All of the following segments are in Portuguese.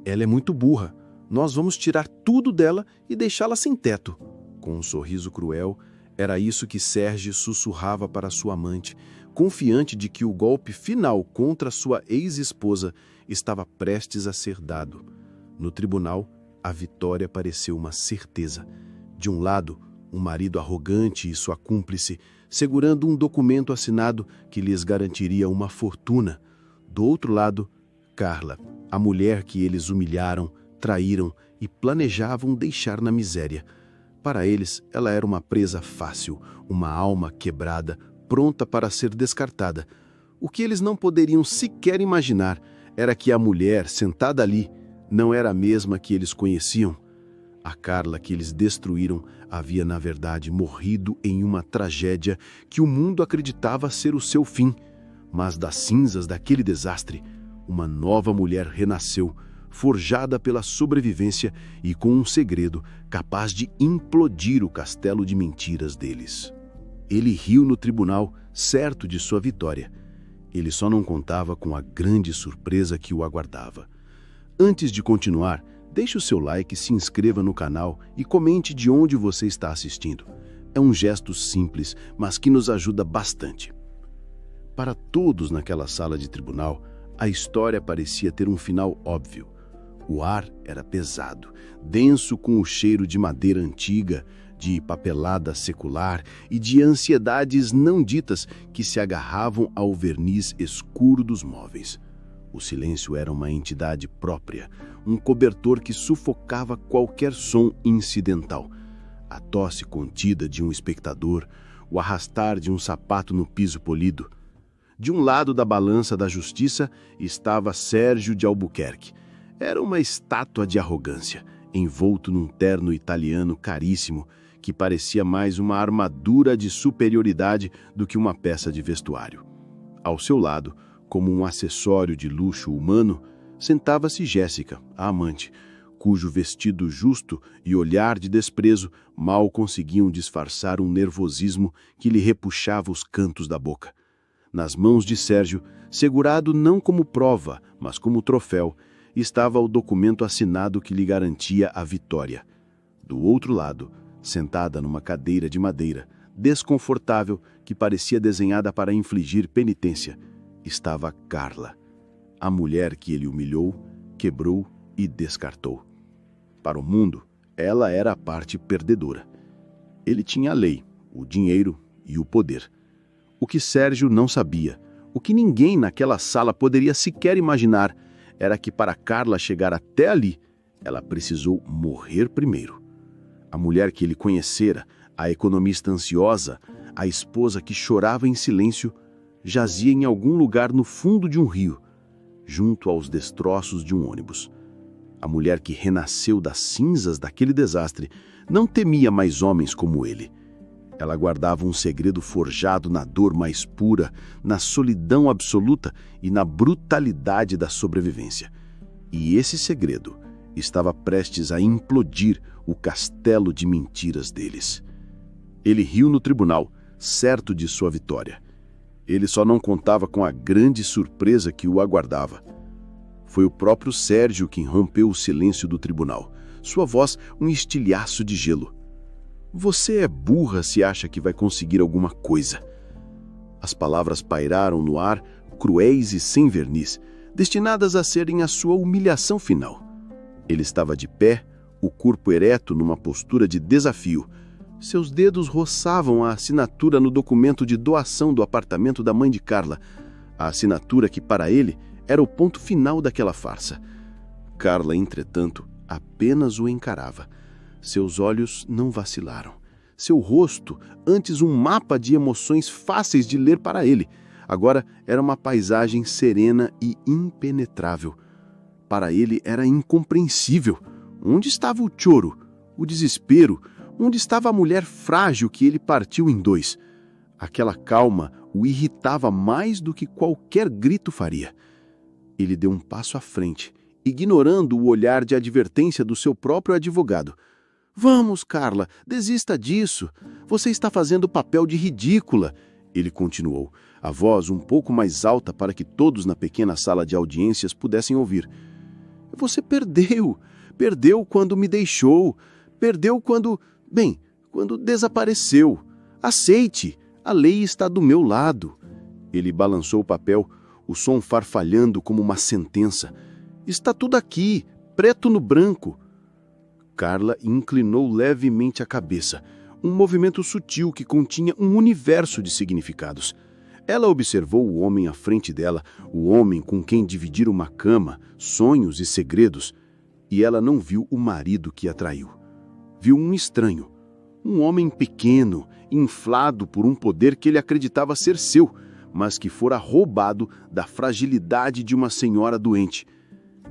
Ela é muito burra. Nós vamos tirar tudo dela e deixá-la sem teto. Com um sorriso cruel, era isso que Serge sussurrava para sua amante, confiante de que o golpe final contra sua ex-esposa estava prestes a ser dado. No tribunal, a vitória pareceu uma certeza. De um lado, um marido arrogante e sua cúmplice, segurando um documento assinado que lhes garantiria uma fortuna. Do outro lado, Carla, a mulher que eles humilharam, traíram e planejavam deixar na miséria. Para eles, ela era uma presa fácil, uma alma quebrada, pronta para ser descartada. O que eles não poderiam sequer imaginar era que a mulher sentada ali não era a mesma que eles conheciam. A Carla que eles destruíram havia, na verdade, morrido em uma tragédia que o mundo acreditava ser o seu fim. Mas das cinzas daquele desastre, uma nova mulher renasceu, forjada pela sobrevivência e com um segredo capaz de implodir o castelo de mentiras deles. Ele riu no tribunal, certo de sua vitória. Ele só não contava com a grande surpresa que o aguardava. Antes de continuar, deixe o seu like, se inscreva no canal e comente de onde você está assistindo. É um gesto simples, mas que nos ajuda bastante. Para todos naquela sala de tribunal, a história parecia ter um final óbvio. O ar era pesado, denso com o cheiro de madeira antiga, de papelada secular e de ansiedades não ditas que se agarravam ao verniz escuro dos móveis. O silêncio era uma entidade própria, um cobertor que sufocava qualquer som incidental. A tosse contida de um espectador, o arrastar de um sapato no piso polido. De um lado da balança da justiça estava Sérgio de Albuquerque. Era uma estátua de arrogância, envolto num terno italiano caríssimo, que parecia mais uma armadura de superioridade do que uma peça de vestuário. Ao seu lado, como um acessório de luxo humano, sentava-se Jéssica, a amante, cujo vestido justo e olhar de desprezo mal conseguiam disfarçar um nervosismo que lhe repuxava os cantos da boca. Nas mãos de Sérgio, segurado não como prova, mas como troféu, estava o documento assinado que lhe garantia a vitória. Do outro lado, sentada numa cadeira de madeira, desconfortável, que parecia desenhada para infligir penitência, estava Carla, a mulher que ele humilhou, quebrou e descartou. Para o mundo, ela era a parte perdedora. Ele tinha a lei, o dinheiro e o poder. O que Sérgio não sabia, o que ninguém naquela sala poderia sequer imaginar, era que para Carla chegar até ali, ela precisou morrer primeiro. A mulher que ele conhecera, a economista ansiosa, a esposa que chorava em silêncio, jazia em algum lugar no fundo de um rio, junto aos destroços de um ônibus. A mulher que renasceu das cinzas daquele desastre não temia mais homens como ele. Ela guardava um segredo forjado na dor mais pura, na solidão absoluta e na brutalidade da sobrevivência. E esse segredo estava prestes a implodir o castelo de mentiras deles. Ele riu no tribunal, certo de sua vitória. Ele só não contava com a grande surpresa que o aguardava. Foi o próprio Sérgio quem rompeu o silêncio do tribunal, sua voz um estilhaço de gelo. Você é burra se acha que vai conseguir alguma coisa. As palavras pairaram no ar, cruéis e sem verniz, destinadas a serem a sua humilhação final. Ele estava de pé, o corpo ereto numa postura de desafio. Seus dedos roçavam a assinatura no documento de doação do apartamento da mãe de Carla, a assinatura que, para ele, era o ponto final daquela farsa. Carla, entretanto, apenas o encarava. Seus olhos não vacilaram. Seu rosto, antes um mapa de emoções fáceis de ler para ele, agora era uma paisagem serena e impenetrável. Para ele era incompreensível. Onde estava o choro, o desespero? Onde estava a mulher frágil que ele partiu em dois? Aquela calma o irritava mais do que qualquer grito faria. Ele deu um passo à frente, ignorando o olhar de advertência do seu próprio advogado. Vamos, Carla, desista disso. Você está fazendo o papel de ridícula, ele continuou, a voz um pouco mais alta para que todos na pequena sala de audiências pudessem ouvir. Você perdeu. Perdeu quando me deixou. Perdeu quando... Bem, quando desapareceu. Aceite, a lei está do meu lado. Ele balançou o papel, o som farfalhando como uma sentença. Está tudo aqui, preto no branco. Carla inclinou levemente a cabeça, um movimento sutil que continha um universo de significados. Ela observou o homem à frente dela, o homem com quem dividir uma cama, sonhos e segredos, e ela não viu o marido que a traiu. Viu um estranho, um homem pequeno, inflado por um poder que ele acreditava ser seu, mas que fora roubado da fragilidade de uma senhora doente.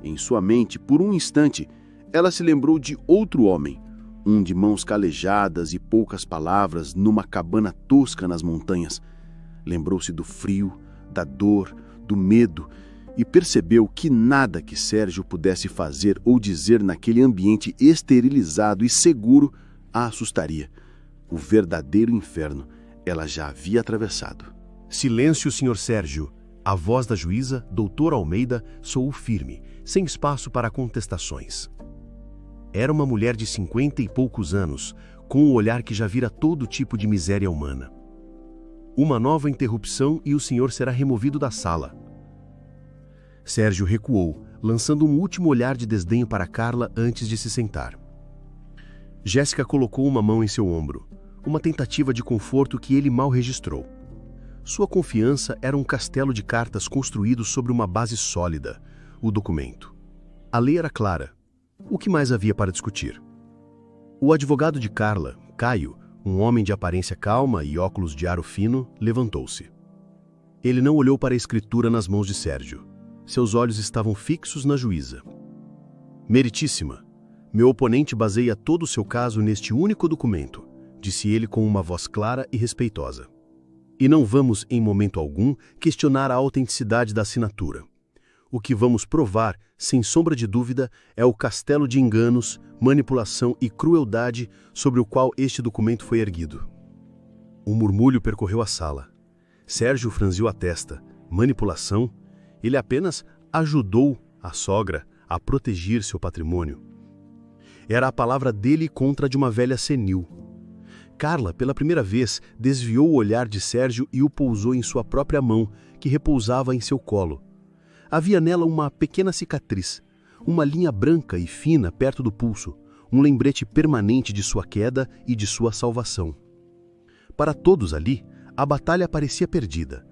Em sua mente, por um instante, ela se lembrou de outro homem, um de mãos calejadas e poucas palavras numa cabana tosca nas montanhas. Lembrou-se do frio, da dor, do medo e percebeu que nada que Sérgio pudesse fazer ou dizer naquele ambiente esterilizado e seguro a assustaria. O verdadeiro inferno ela já havia atravessado. Silêncio, Sr. Sérgio. A voz da juíza, doutora Almeida, soou firme, sem espaço para contestações. Era uma mulher de 50 e poucos anos, com um olhar que já vira todo tipo de miséria humana. Uma nova interrupção e o senhor será removido da sala. Sérgio recuou, lançando um último olhar de desdenho para Carla antes de se sentar. Jéssica colocou uma mão em seu ombro, uma tentativa de conforto que ele mal registrou. Sua confiança era um castelo de cartas construído sobre uma base sólida, o documento. A lei era clara. O que mais havia para discutir? O advogado de Carla, Caio, um homem de aparência calma e óculos de aro fino, levantou-se. Ele não olhou para a escritura nas mãos de Sérgio. Seus olhos estavam fixos na juíza. Meritíssima, meu oponente baseia todo o seu caso neste único documento, disse ele com uma voz clara e respeitosa. E não vamos, em momento algum, questionar a autenticidade da assinatura. O que vamos provar, sem sombra de dúvida, é o castelo de enganos, manipulação e crueldade sobre o qual este documento foi erguido. Um murmúrio percorreu a sala. Sérgio franziu a testa. Manipulação? Ele apenas ajudou a sogra a proteger seu patrimônio. Era a palavra dele contra a de uma velha senil. Carla, pela primeira vez, desviou o olhar de Sérgio e o pousou em sua própria mão, que repousava em seu colo. Havia nela uma pequena cicatriz, uma linha branca e fina perto do pulso, um lembrete permanente de sua queda e de sua salvação. Para todos ali, a batalha parecia perdida,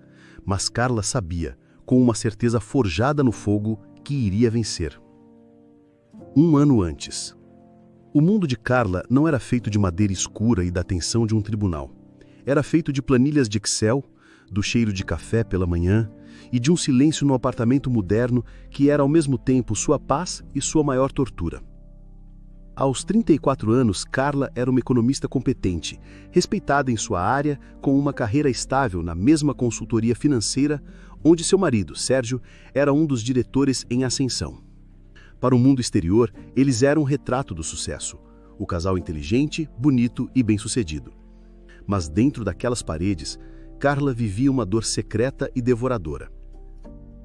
mas Carla sabia, com uma certeza forjada no fogo, que iria vencer. Um ano antes. O mundo de Carla não era feito de madeira escura e da tensão de um tribunal. Era feito de planilhas de Excel, do cheiro de café pela manhã e de um silêncio no apartamento moderno que era ao mesmo tempo sua paz e sua maior tortura. Aos 34 anos, Carla era uma economista competente, respeitada em sua área, com uma carreira estável na mesma consultoria financeira, onde seu marido, Sérgio, era um dos diretores em ascensão. Para o mundo exterior, eles eram um retrato do sucesso, o casal inteligente, bonito e bem-sucedido. Mas dentro daquelas paredes, Carla vivia uma dor secreta e devoradora.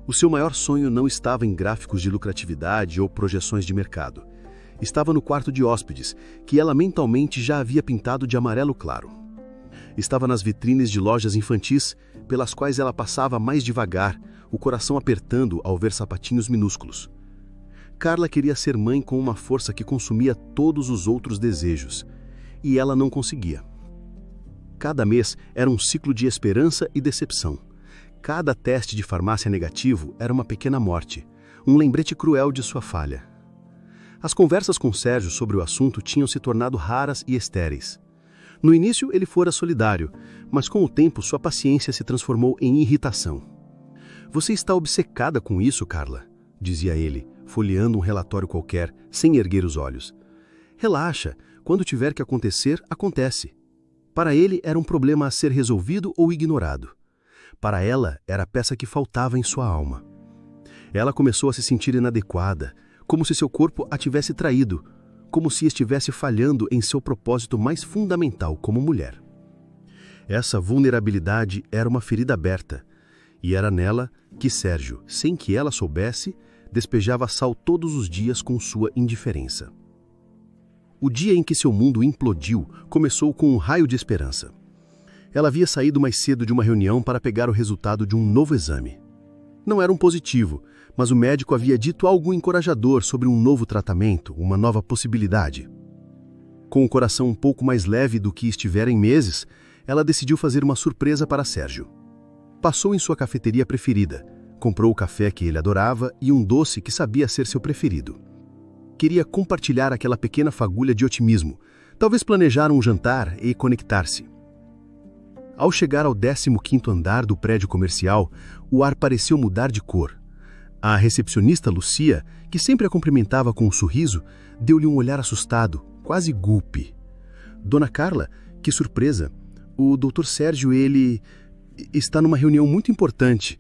O seu maior sonho não estava em gráficos de lucratividade ou projeções de mercado. Estava no quarto de hóspedes, que ela mentalmente já havia pintado de amarelo claro. Estava nas vitrines de lojas infantis, pelas quais ela passava mais devagar, o coração apertando ao ver sapatinhos minúsculos. Carla queria ser mãe com uma força que consumia todos os outros desejos, e ela não conseguia. Cada mês era um ciclo de esperança e decepção. Cada teste de farmácia negativo era uma pequena morte, um lembrete cruel de sua falha. As conversas com Sérgio sobre o assunto tinham se tornado raras e estéreis. No início ele fora solidário, mas com o tempo sua paciência se transformou em irritação. "Você está obcecada com isso, Carla?", dizia ele, folheando um relatório qualquer, sem erguer os olhos. "Relaxa, quando tiver que acontecer, acontece." Para ele era um problema a ser resolvido ou ignorado. Para ela era a peça que faltava em sua alma. Ela começou a se sentir inadequada, como se seu corpo a tivesse traído, como se estivesse falhando em seu propósito mais fundamental como mulher. Essa vulnerabilidade era uma ferida aberta, e era nela que Sérgio, sem que ela soubesse, despejava sal todos os dias com sua indiferença. O dia em que seu mundo implodiu começou com um raio de esperança. Ela havia saído mais cedo de uma reunião para pegar o resultado de um novo exame. Não era um positivo, mas o médico havia dito algo encorajador sobre um novo tratamento, uma nova possibilidade. Com o coração um pouco mais leve do que estivera em meses, ela decidiu fazer uma surpresa para Sérgio. Passou em sua cafeteria preferida, comprou o café que ele adorava e um doce que sabia ser seu preferido. Queria compartilhar aquela pequena fagulha de otimismo, talvez planejar um jantar e conectar-se. Ao chegar ao 15º andar do prédio comercial, o ar pareceu mudar de cor. A recepcionista Lucia, que sempre a cumprimentava com um sorriso, deu-lhe um olhar assustado, quase gulpe. Dona Carla, que surpresa! O Dr. Sérgio, ele está numa reunião muito importante.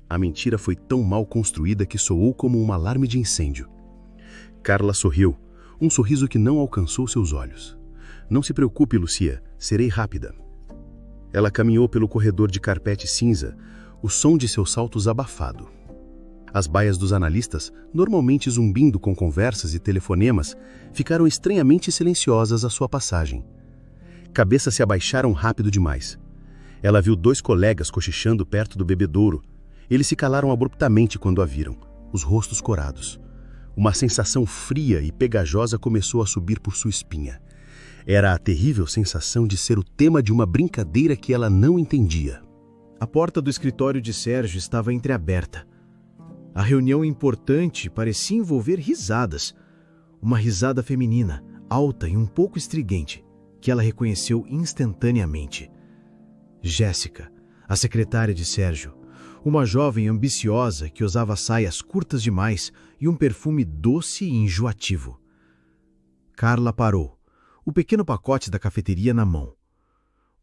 A mentira foi tão mal construída que soou como um alarme de incêndio. Carla sorriu, um sorriso que não alcançou seus olhos. Não se preocupe, Lucia, serei rápida. Ela caminhou pelo corredor de carpete cinza, o som de seus saltos abafado. As baias dos analistas, normalmente zumbindo com conversas e telefonemas, ficaram estranhamente silenciosas à sua passagem. Cabeças se abaixaram rápido demais. Ela viu 2 colegas cochichando perto do bebedouro. Eles se calaram abruptamente quando a viram, os rostos corados. Uma sensação fria e pegajosa começou a subir por sua espinha. Era a terrível sensação de ser o tema de uma brincadeira que ela não entendia. A porta do escritório de Sérgio estava entreaberta. A reunião importante parecia envolver risadas. Uma risada feminina, alta e um pouco estridente, que ela reconheceu instantaneamente. Jéssica, a secretária de Sérgio, uma jovem ambiciosa que usava saias curtas demais e um perfume doce e enjoativo. Carla parou, o pequeno pacote da cafeteria na mão.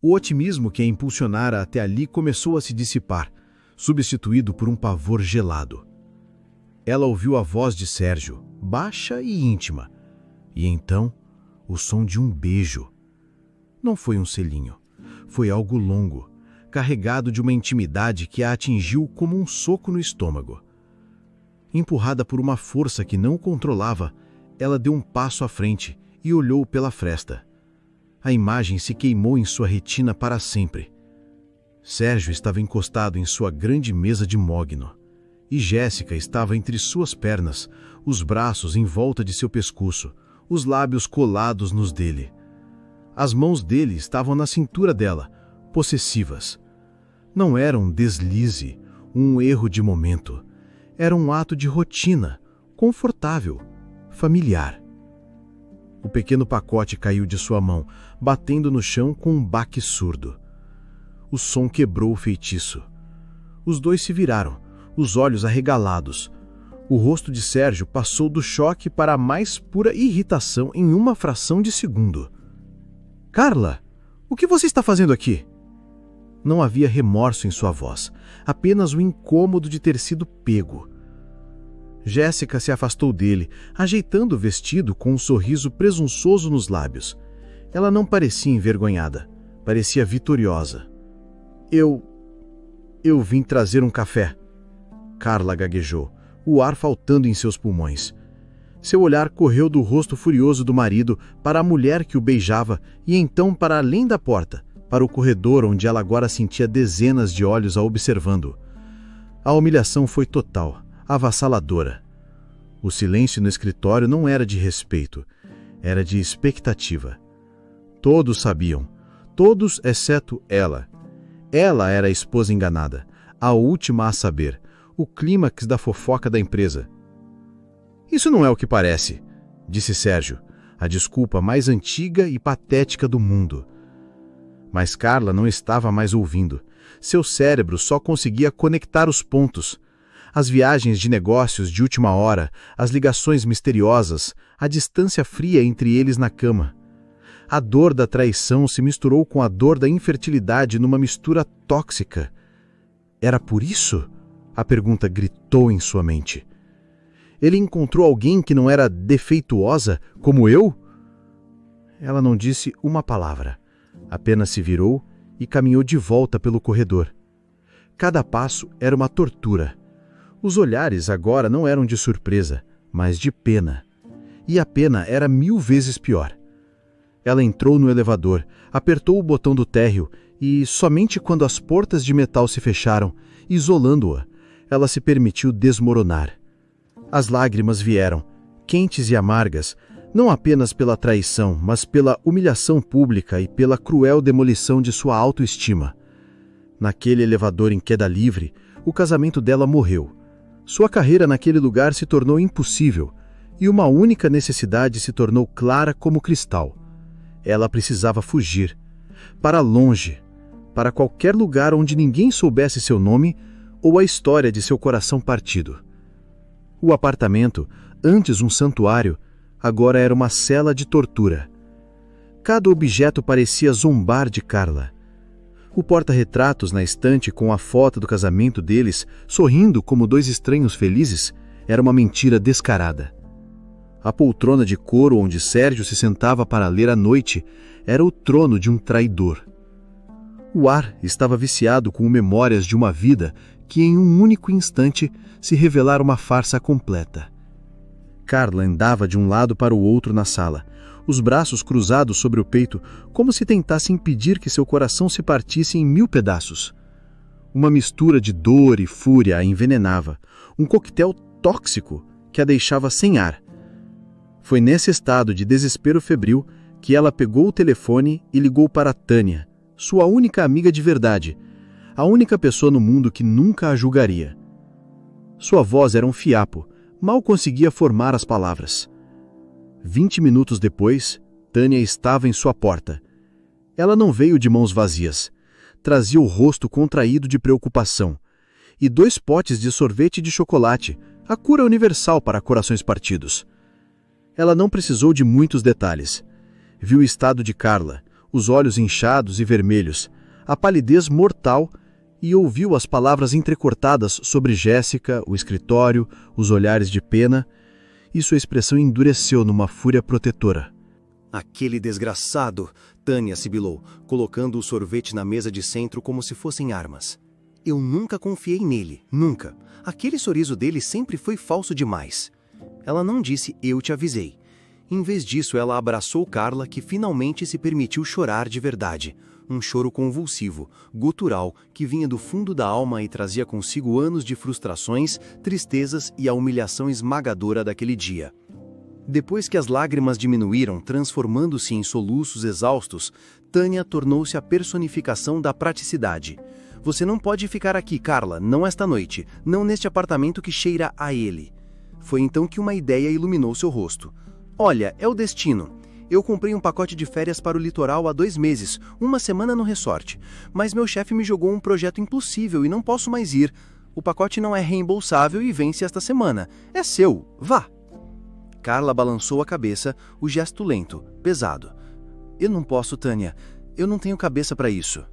O otimismo que a impulsionara até ali começou a se dissipar, substituído por um pavor gelado. Ela ouviu a voz de Sérgio, baixa e íntima, e então o som de um beijo. Não foi um selinho, foi algo longo, carregado de uma intimidade que a atingiu como um soco no estômago. Empurrada por uma força que não controlava, ela deu um passo à frente e olhou pela fresta. A imagem se queimou em sua retina para sempre. Sérgio estava encostado em sua grande mesa de mogno, e Jéssica estava entre suas pernas, os braços em volta de seu pescoço, os lábios colados nos dele. As mãos dele estavam na cintura dela, possessivas. Não era um deslize, um erro de momento. Era um ato de rotina, confortável, familiar. O pequeno pacote caiu de sua mão, batendo no chão com um baque surdo. O som quebrou o feitiço. Os dois se viraram, os olhos arregalados. O rosto de Sérgio passou do choque para a mais pura irritação em uma fração de segundo. Carla, o que você está fazendo aqui? Não havia remorso em sua voz, apenas o incômodo de ter sido pego. Jéssica se afastou dele, ajeitando o vestido com um sorriso presunçoso nos lábios. Ela não parecia envergonhada, parecia vitoriosa. Eu vim trazer um café. Carla gaguejou, o ar faltando em seus pulmões. Seu olhar correu do rosto furioso do marido para a mulher que o beijava e então para além da porta, para o corredor onde ela agora sentia dezenas de olhos a observando. A humilhação foi total, avassaladora. O silêncio no escritório não era de respeito, era de expectativa. Todos sabiam, todos exceto ela. Ela era a esposa enganada, a última a saber, o clímax da fofoca da empresa. Isso não é o que parece, disse Sérgio, a desculpa mais antiga e patética do mundo. Mas Carla não estava mais ouvindo. Seu cérebro só conseguia conectar os pontos. As viagens de negócios de última hora, as ligações misteriosas, a distância fria entre eles na cama. A dor da traição se misturou com a dor da infertilidade numa mistura tóxica. Era por isso? A pergunta gritou em sua mente. Ele encontrou alguém que não era defeituosa, como eu? Ela não disse uma palavra. Apenas se virou e caminhou de volta pelo corredor. Cada passo era uma tortura. Os olhares agora não eram de surpresa, mas de pena. E a pena era 1000 vezes pior. Ela entrou no elevador, apertou o botão do térreo e, somente quando as portas de metal se fecharam, isolando-a, ela se permitiu desmoronar. As lágrimas vieram, quentes e amargas, não apenas pela traição, mas pela humilhação pública e pela cruel demolição de sua autoestima. Naquele elevador em queda livre, o casamento dela morreu. Sua carreira naquele lugar se tornou impossível, e uma única necessidade se tornou clara como cristal. Ela precisava fugir, para longe, para qualquer lugar onde ninguém soubesse seu nome ou a história de seu coração partido. O apartamento, antes um santuário, agora era uma cela de tortura. Cada objeto parecia zombar de Carla. O porta-retratos na estante com a foto do casamento deles, sorrindo como dois estranhos felizes, era uma mentira descarada. A poltrona de couro onde Sérgio se sentava para ler à noite era o trono de um traidor. O ar estava viciado com memórias de uma vida que em um único instante se revelara uma farsa completa. Carla andava de um lado para o outro na sala, os braços cruzados sobre o peito, como se tentasse impedir que seu coração se partisse em 1000 pedaços. Uma mistura de dor e fúria a envenenava, um coquetel tóxico que a deixava sem ar. Foi nesse estado de desespero febril que ela pegou o telefone e ligou para Tânia, sua única amiga de verdade, a única pessoa no mundo que nunca a julgaria. Sua voz era um fiapo, mal conseguia formar as palavras. 20 minutos depois, Tânia estava em sua porta. Ela não veio de mãos vazias. Trazia o rosto contraído de preocupação e 2 potes de sorvete de chocolate, a cura universal para corações partidos. Ela não precisou de muitos detalhes. Viu o estado de Carla, os olhos inchados e vermelhos, a palidez mortal, e ouviu as palavras entrecortadas sobre Jéssica, o escritório, os olhares de pena, e sua expressão endureceu numa fúria protetora. Aquele desgraçado, Tânia sibilou, colocando o sorvete na mesa de centro como se fossem armas. Eu nunca confiei nele, nunca. Aquele sorriso dele sempre foi falso demais. Ela não disse "eu te avisei". Em vez disso, ela abraçou Carla, que finalmente se permitiu chorar de verdade. Um choro convulsivo, gutural, que vinha do fundo da alma e trazia consigo anos de frustrações, tristezas e a humilhação esmagadora daquele dia. Depois que as lágrimas diminuíram, transformando-se em soluços exaustos, Tânia tornou-se a personificação da praticidade. Você não pode ficar aqui, Carla, não esta noite, não neste apartamento que cheira a ele. Foi então que uma ideia iluminou seu rosto. Olha, é o destino. Eu comprei um pacote de férias para o litoral há 2 meses, uma semana no resort. Mas meu chefe me jogou um projeto impossível e não posso mais ir. O pacote não é reembolsável e vence esta semana. É seu, vá. Carla balançou a cabeça, o gesto lento, pesado. Eu não posso, Tânia. Eu não tenho cabeça para isso.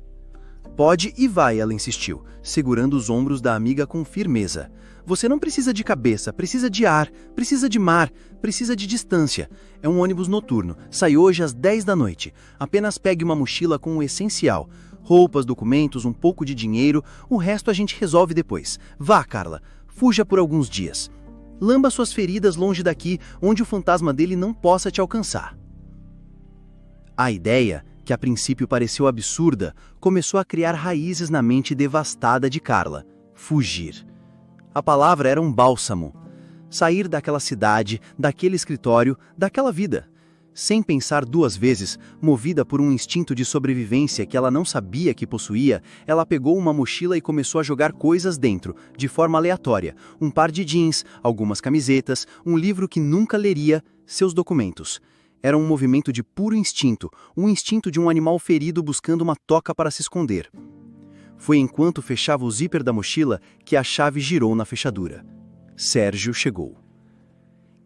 Pode e vai, ela insistiu, segurando os ombros da amiga com firmeza. Você não precisa de cabeça, precisa de ar, precisa de mar, precisa de distância. É um ônibus noturno, sai hoje às 10 da noite. Apenas pegue uma mochila com o essencial. Roupas, documentos, um pouco de dinheiro, o resto a gente resolve depois. Vá, Carla, fuja por alguns dias. Lamba suas feridas longe daqui, onde o fantasma dele não possa te alcançar. A ideia, que a princípio pareceu absurda, começou a criar raízes na mente devastada de Carla. Fugir. A palavra era um bálsamo. Sair daquela cidade, daquele escritório, daquela vida. Sem pensar 2 vezes, movida por um instinto de sobrevivência que ela não sabia que possuía, ela pegou uma mochila e começou a jogar coisas dentro, de forma aleatória. Um par de jeans, algumas camisetas, um livro que nunca leria, seus documentos. Era um movimento de puro instinto, um instinto de um animal ferido buscando uma toca para se esconder. Foi enquanto fechava o zíper da mochila que a chave girou na fechadura. Sérgio chegou.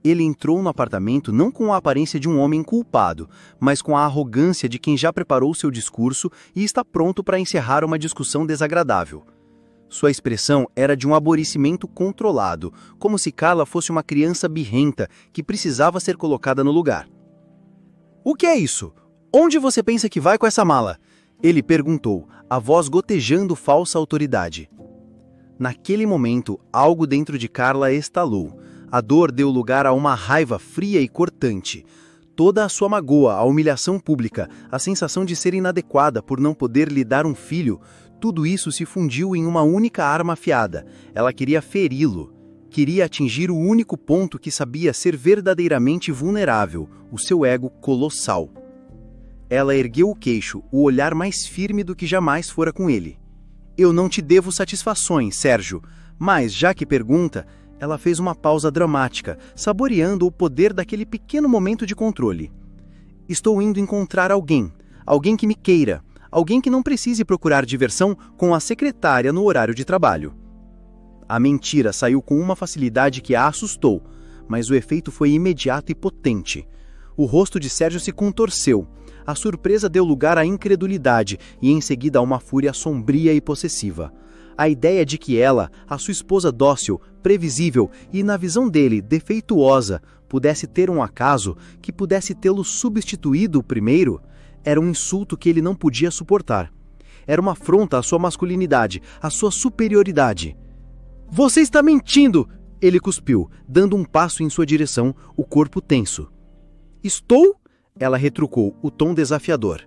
Ele entrou no apartamento não com a aparência de um homem culpado, mas com a arrogância de quem já preparou seu discurso e está pronto para encerrar uma discussão desagradável. Sua expressão era de um aborrecimento controlado, como se Carla fosse uma criança birrenta que precisava ser colocada no lugar. "O que é isso? Onde você pensa que vai com essa mala?" Ele perguntou, a voz gotejando falsa autoridade. Naquele momento, algo dentro de Carla estalou. A dor deu lugar a uma raiva fria e cortante. Toda a sua magoa, a humilhação pública, a sensação de ser inadequada por não poder lhe dar um filho, tudo isso se fundiu em uma única arma afiada. Ela queria feri-lo. Queria atingir o único ponto que sabia ser verdadeiramente vulnerável, o seu ego colossal. Ela ergueu o queixo, o olhar mais firme do que jamais fora com ele. Eu não te devo satisfações, Sérgio, mas, já que pergunta, ela fez uma pausa dramática, saboreando o poder daquele pequeno momento de controle. Estou indo encontrar alguém que me queira, alguém que não precise procurar diversão com a secretária no horário de trabalho. A mentira saiu com uma facilidade que a assustou, mas o efeito foi imediato e potente. O rosto de Sérgio se contorceu. A surpresa deu lugar à incredulidade e em seguida a uma fúria sombria e possessiva. A ideia de que ela, a sua esposa dócil, previsível e, na visão dele, defeituosa, pudesse ter um acaso, que pudesse tê-lo substituído primeiro, era um insulto que ele não podia suportar. Era uma afronta à sua masculinidade, à sua superioridade. Você está mentindo! Ele cuspiu, dando um passo em sua direção, o corpo tenso. Estou? Ela retrucou, o tom desafiador.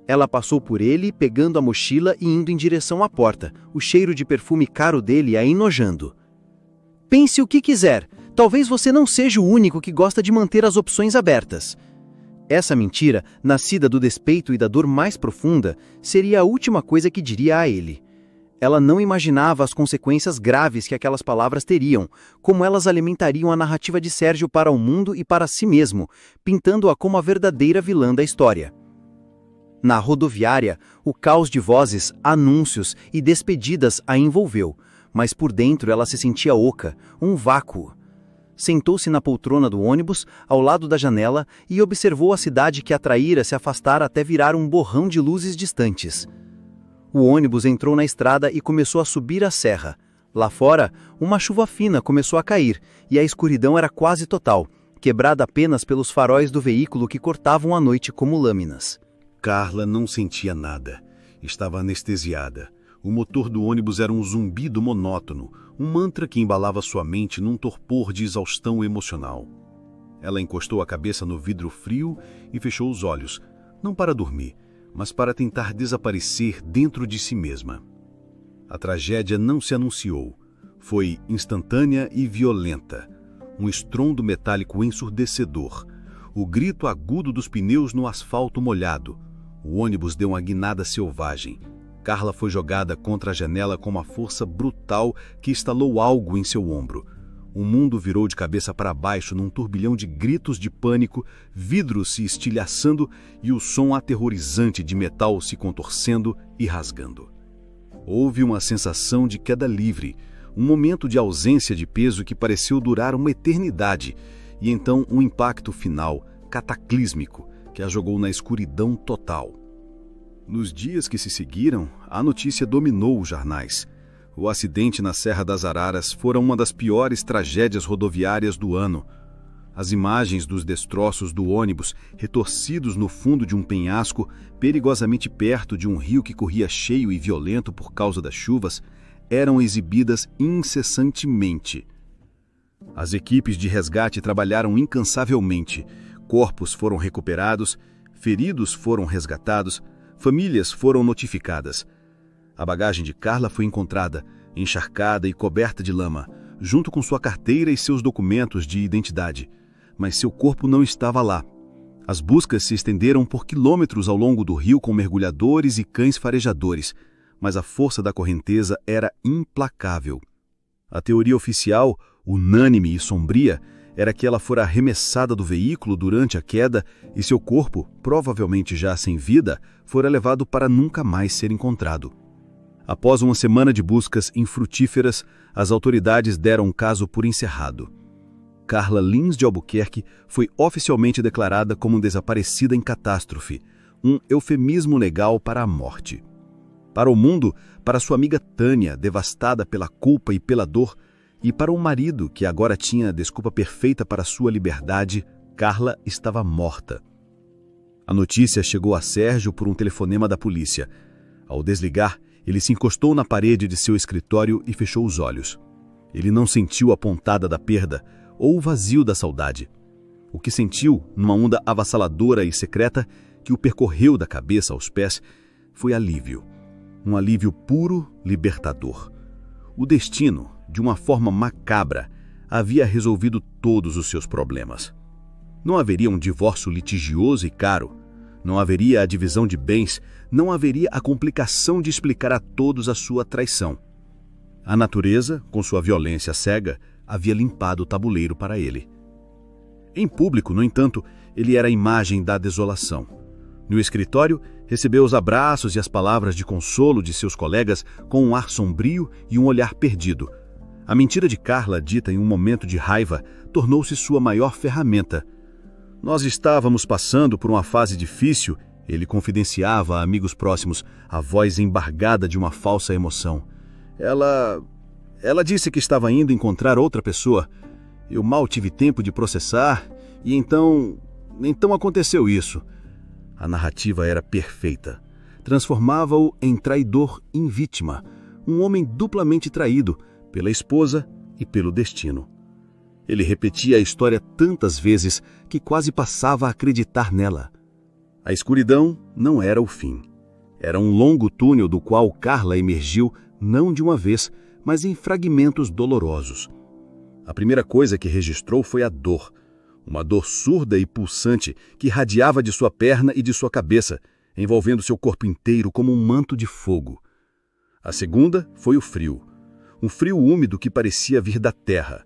Ela passou por ele, pegando a mochila e indo em direção à porta, o cheiro de perfume caro dele a enojando. Pense o que quiser. Talvez você não seja o único que gosta de manter as opções abertas. Essa mentira, nascida do despeito e da dor mais profunda, seria a última coisa que diria a ele. Ela não imaginava as consequências graves que aquelas palavras teriam, como elas alimentariam a narrativa de Sérgio para o mundo e para si mesmo, pintando-a como a verdadeira vilã da história. Na rodoviária, o caos de vozes, anúncios e despedidas a envolveu, mas por dentro ela se sentia oca, um vácuo. Sentou-se na poltrona do ônibus, ao lado da janela, e observou a cidade que a traíra se afastar até virar um borrão de luzes distantes. O ônibus entrou na estrada e começou a subir a serra. Lá fora, uma chuva fina começou a cair, e a escuridão era quase total, quebrada apenas pelos faróis do veículo que cortavam a noite como lâminas. Carla não sentia nada. Estava anestesiada. O motor do ônibus era um zumbido monótono, um mantra que embalava sua mente num torpor de exaustão emocional. Ela encostou a cabeça no vidro frio e fechou os olhos, não para dormir, mas para tentar desaparecer dentro de si mesma. A tragédia não se anunciou. Foi instantânea e violenta. Um estrondo metálico ensurdecedor. O grito agudo dos pneus no asfalto molhado. O ônibus deu uma guinada selvagem. Carla foi jogada contra a janela com uma força brutal que estalou algo em seu ombro. O mundo virou de cabeça para baixo num turbilhão de gritos de pânico, vidros se estilhaçando e o som aterrorizante de metal se contorcendo e rasgando. Houve uma sensação de queda livre, um momento de ausência de peso que pareceu durar uma eternidade, e então um impacto final, cataclísmico, que a jogou na escuridão total. Nos dias que se seguiram, a notícia dominou os jornais. O acidente na Serra das Araras fora uma das piores tragédias rodoviárias do ano. As imagens dos destroços do ônibus, retorcidos no fundo de um penhasco, perigosamente perto de um rio que corria cheio e violento por causa das chuvas, eram exibidas incessantemente. As equipes de resgate trabalharam incansavelmente. Corpos foram recuperados, feridos foram resgatados, famílias foram notificadas. A bagagem de Carla foi encontrada, encharcada e coberta de lama, junto com sua carteira e seus documentos de identidade. Mas seu corpo não estava lá. As buscas se estenderam por quilômetros ao longo do rio com mergulhadores e cães farejadores, mas a força da correnteza era implacável. A teoria oficial, unânime e sombria, era que ela fora arremessada do veículo durante a queda e seu corpo, provavelmente já sem vida, fora levado para nunca mais ser encontrado. Após uma semana de buscas infrutíferas, as autoridades deram o caso por encerrado. Carla Lins de Albuquerque foi oficialmente declarada como desaparecida em catástrofe, um eufemismo legal para a morte. Para o mundo, para sua amiga Tânia, devastada pela culpa e pela dor, e para o marido, que agora tinha a desculpa perfeita para sua liberdade, Carla estava morta. A notícia chegou a Sérgio por um telefonema da polícia. Ao desligar, Ele se encostou na parede de seu escritório e fechou os olhos. Ele não sentiu a pontada da perda ou o vazio da saudade. O que sentiu, numa onda avassaladora e secreta que o percorreu da cabeça aos pés, foi alívio. Um alívio puro, libertador. O destino, de uma forma macabra, havia resolvido todos os seus problemas. Não haveria um divórcio litigioso e caro. Não haveria a divisão de bens. Não haveria a complicação de explicar a todos a sua traição. A natureza, com sua violência cega, havia limpado o tabuleiro para ele. Em público, no entanto, ele era a imagem da desolação. No escritório, recebeu os abraços e as palavras de consolo de seus colegas com um ar sombrio e um olhar perdido. A mentira de Carla, dita em um momento de raiva, tornou-se sua maior ferramenta. Nós estávamos passando por uma fase difícil, ele confidenciava a amigos próximos, a voz embargada de uma falsa emoção. Ela disse que estava indo encontrar outra pessoa. Eu mal tive tempo de processar e então aconteceu isso. A narrativa era perfeita. Transformava-o em traidor em vítima, um homem duplamente traído pela esposa e pelo destino. Ele repetia a história tantas vezes que quase passava a acreditar nela. A escuridão não era o fim. Era um longo túnel do qual Carla emergiu não de uma vez, mas em fragmentos dolorosos. A primeira coisa que registrou foi a dor. Uma dor surda e pulsante que irradiava de sua perna e de sua cabeça, envolvendo seu corpo inteiro como um manto de fogo. A segunda foi o frio. Um frio úmido que parecia vir da terra.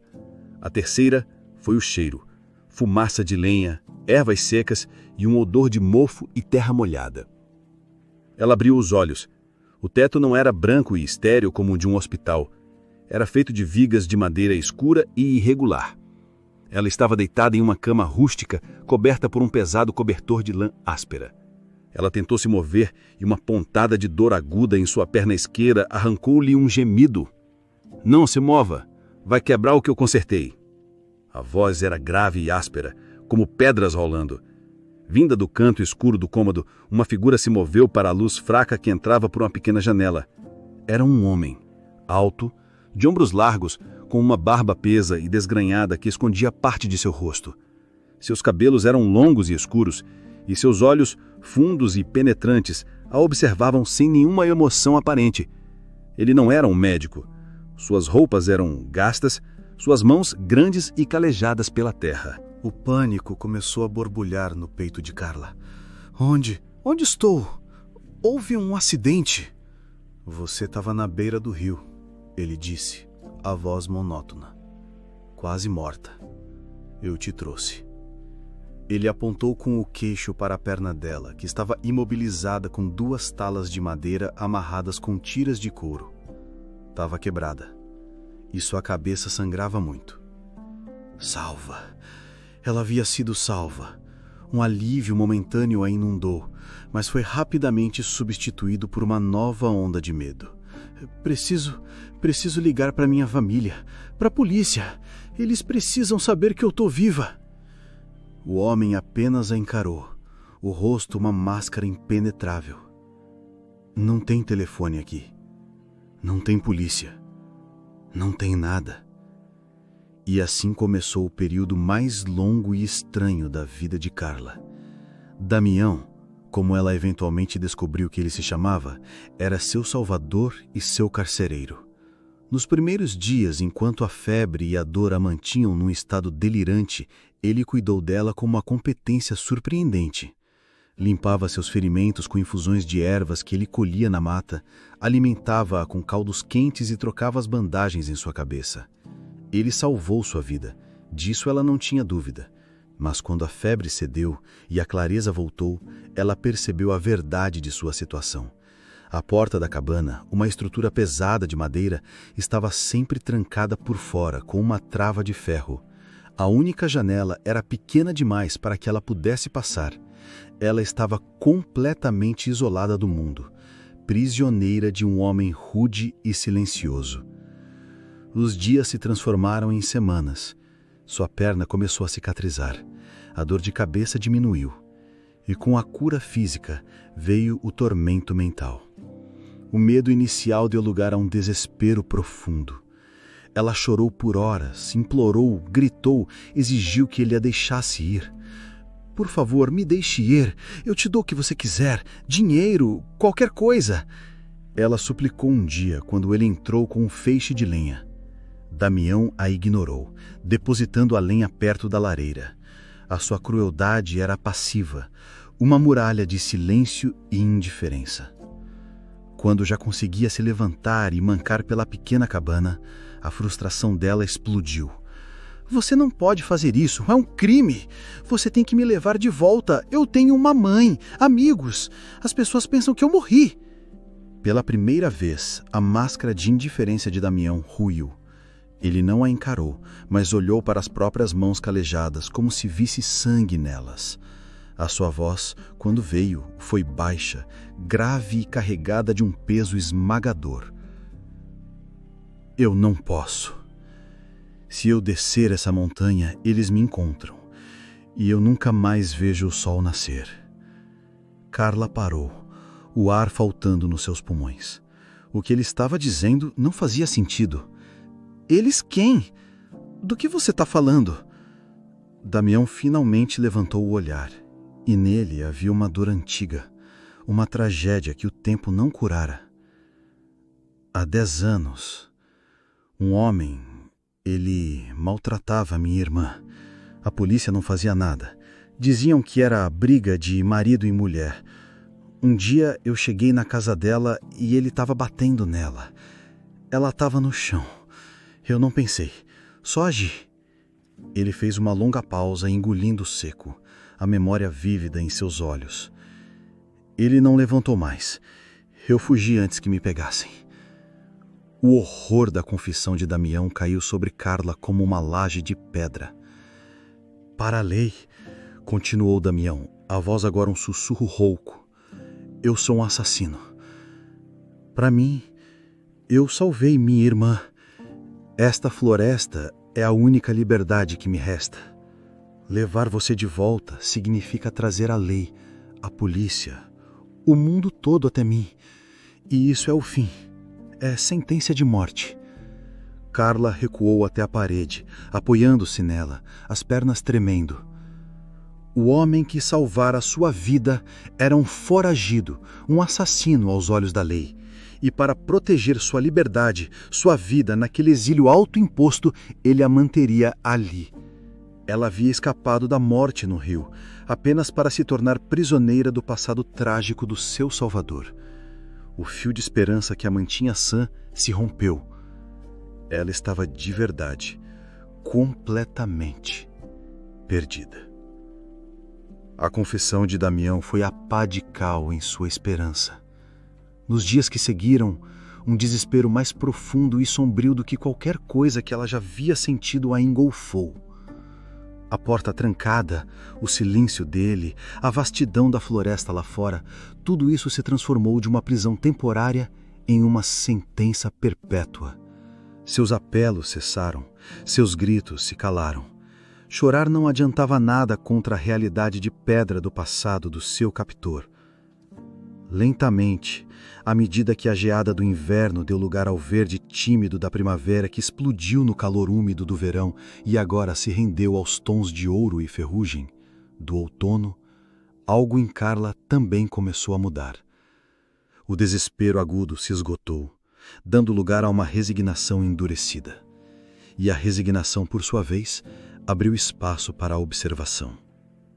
A terceira foi o cheiro. Fumaça de lenha, ervas secas e um odor de mofo e terra molhada. Ela abriu os olhos. O teto não era branco e estéril como o de um hospital. Era feito de vigas de madeira escura e irregular. Ela estava deitada em uma cama rústica, coberta por um pesado cobertor de lã áspera. Ela tentou se mover e uma pontada de dor aguda em sua perna esquerda arrancou-lhe um gemido. Não se mova, vai quebrar o que eu consertei. A voz era grave e áspera, como pedras rolando. Vinda do canto escuro do cômodo, uma figura se moveu para a luz fraca que entrava por uma pequena janela. Era um homem, alto, de ombros largos, com uma barba pesa e desgrenhada que escondia parte de seu rosto. Seus cabelos eram longos e escuros, e seus olhos, fundos e penetrantes, a observavam sem nenhuma emoção aparente. Ele não era um médico. Suas roupas eram gastas, suas mãos grandes e calejadas pela terra. O pânico começou a borbulhar no peito de Carla. Onde estou? Houve um acidente. Você estava na beira do rio, ele disse, a voz monótona. Quase morta. Eu te trouxe. Ele apontou com o queixo para a perna dela, que estava imobilizada com 2 talas de madeira amarradas com tiras de couro. Estava quebrada. E sua cabeça sangrava muito. Salva. Ela havia sido salva. Um alívio momentâneo a inundou, mas foi rapidamente substituído por uma nova onda de medo. Preciso ligar para minha família, para a polícia. Eles precisam saber que eu estou viva. O homem apenas a encarou, o rosto uma máscara impenetrável. Não tem telefone aqui. Não tem polícia. Não tem nada. E assim começou o período mais longo e estranho da vida de Carla. Damião, como ela eventualmente descobriu que ele se chamava, era seu salvador e seu carcereiro. Nos primeiros dias, enquanto a febre e a dor a mantinham num estado delirante, ele cuidou dela com uma competência surpreendente. Limpava seus ferimentos com infusões de ervas que ele colhia na mata, alimentava-a com caldos quentes e trocava as bandagens em sua cabeça. Ele salvou sua vida, disso ela não tinha dúvida. Mas quando a febre cedeu e a clareza voltou, ela percebeu a verdade de sua situação. A porta da cabana, uma estrutura pesada de madeira, estava sempre trancada por fora com uma trava de ferro. A única janela era pequena demais para que ela pudesse passar. Ela estava completamente isolada do mundo, prisioneira de um homem rude e silencioso. Os dias se transformaram em semanas. Sua perna começou a cicatrizar. A dor de cabeça diminuiu. E com a cura física veio o tormento mental. O medo inicial deu lugar a um desespero profundo. Ela chorou por horas, implorou, gritou, exigiu que ele a deixasse ir. Por favor, me deixe ir. Eu te dou o que você quiser. Dinheiro, qualquer coisa. Ela suplicou um dia, quando ele entrou com um feixe de lenha. Damião a ignorou, depositando a lenha perto da lareira. A sua crueldade era passiva, uma muralha de silêncio e indiferença. Quando já conseguia se levantar e mancar pela pequena cabana, a frustração dela explodiu. Você não pode fazer isso, é um crime. Você tem que me levar de volta. Eu tenho uma mãe, amigos. As pessoas pensam que eu morri. Pela primeira vez, a máscara de indiferença de Damião ruiu. Ele não a encarou, mas olhou para as próprias mãos calejadas, como se visse sangue nelas. A sua voz, quando veio, foi baixa, grave e carregada de um peso esmagador. Eu não posso. Se eu descer essa montanha, eles me encontram, e eu nunca mais vejo o sol nascer. Carla parou, o ar faltando nos seus pulmões. O que ele estava dizendo não fazia sentido. Eles quem? Do que você está falando? Damião finalmente levantou o olhar, e nele havia uma dor antiga, uma tragédia que o tempo não curara. Há 10 anos, um homem... Ele maltratava minha irmã. A polícia não fazia nada. Diziam que era briga de marido e mulher. Um dia eu cheguei na casa dela e ele estava batendo nela. Ela estava no chão. Eu não pensei, só agi. Ele fez uma longa pausa, engolindo seco, a memória vívida em seus olhos. Ele não levantou mais. Eu fugi antes que me pegassem. O horror da confissão de Damião caiu sobre Carla como uma laje de pedra. Para a lei, continuou Damião, a voz agora um sussurro rouco. Eu sou um assassino. Para mim, eu salvei minha irmã. Esta floresta é a única liberdade que me resta. Levar você de volta significa trazer a lei, a polícia, o mundo todo até mim. E isso é o fim. É sentença de morte. Carla recuou até a parede, apoiando-se nela, as pernas tremendo. O homem que salvara sua vida era um foragido, um assassino aos olhos da lei. E para proteger sua liberdade, sua vida naquele exílio autoimposto, ele a manteria ali. Ela havia escapado da morte no rio, apenas para se tornar prisioneira do passado trágico do seu salvador. O fio de esperança que a mantinha sã se rompeu. Ela estava de verdade, completamente perdida. A confissão de Damião foi a pá de cal em sua esperança. Nos dias que seguiram, um desespero mais profundo e sombrio do que qualquer coisa que ela já havia sentido a engolfou. A porta trancada, o silêncio dele, a vastidão da floresta lá fora, tudo isso se transformou de uma prisão temporária em uma sentença perpétua. Seus apelos cessaram, seus gritos se calaram. Chorar não adiantava nada contra a realidade de pedra do passado do seu captor. Lentamente, à medida que a geada do inverno deu lugar ao verde tímido da primavera que explodiu no calor úmido do verão e agora se rendeu aos tons de ouro e ferrugem do outono, algo em Carla também começou a mudar. O desespero agudo se esgotou, dando lugar a uma resignação endurecida. E a resignação, por sua vez, abriu espaço para a observação.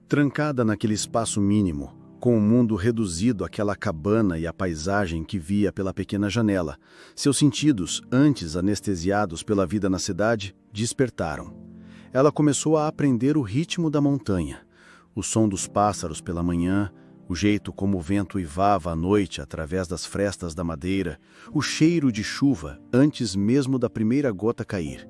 Trancada naquele espaço mínimo, com o mundo reduzido àquela cabana e à paisagem que via pela pequena janela, seus sentidos, antes anestesiados pela vida na cidade, despertaram. Ela começou a aprender o ritmo da montanha, o som dos pássaros pela manhã, o jeito como o vento uivava à noite através das frestas da madeira, o cheiro de chuva antes mesmo da primeira gota cair.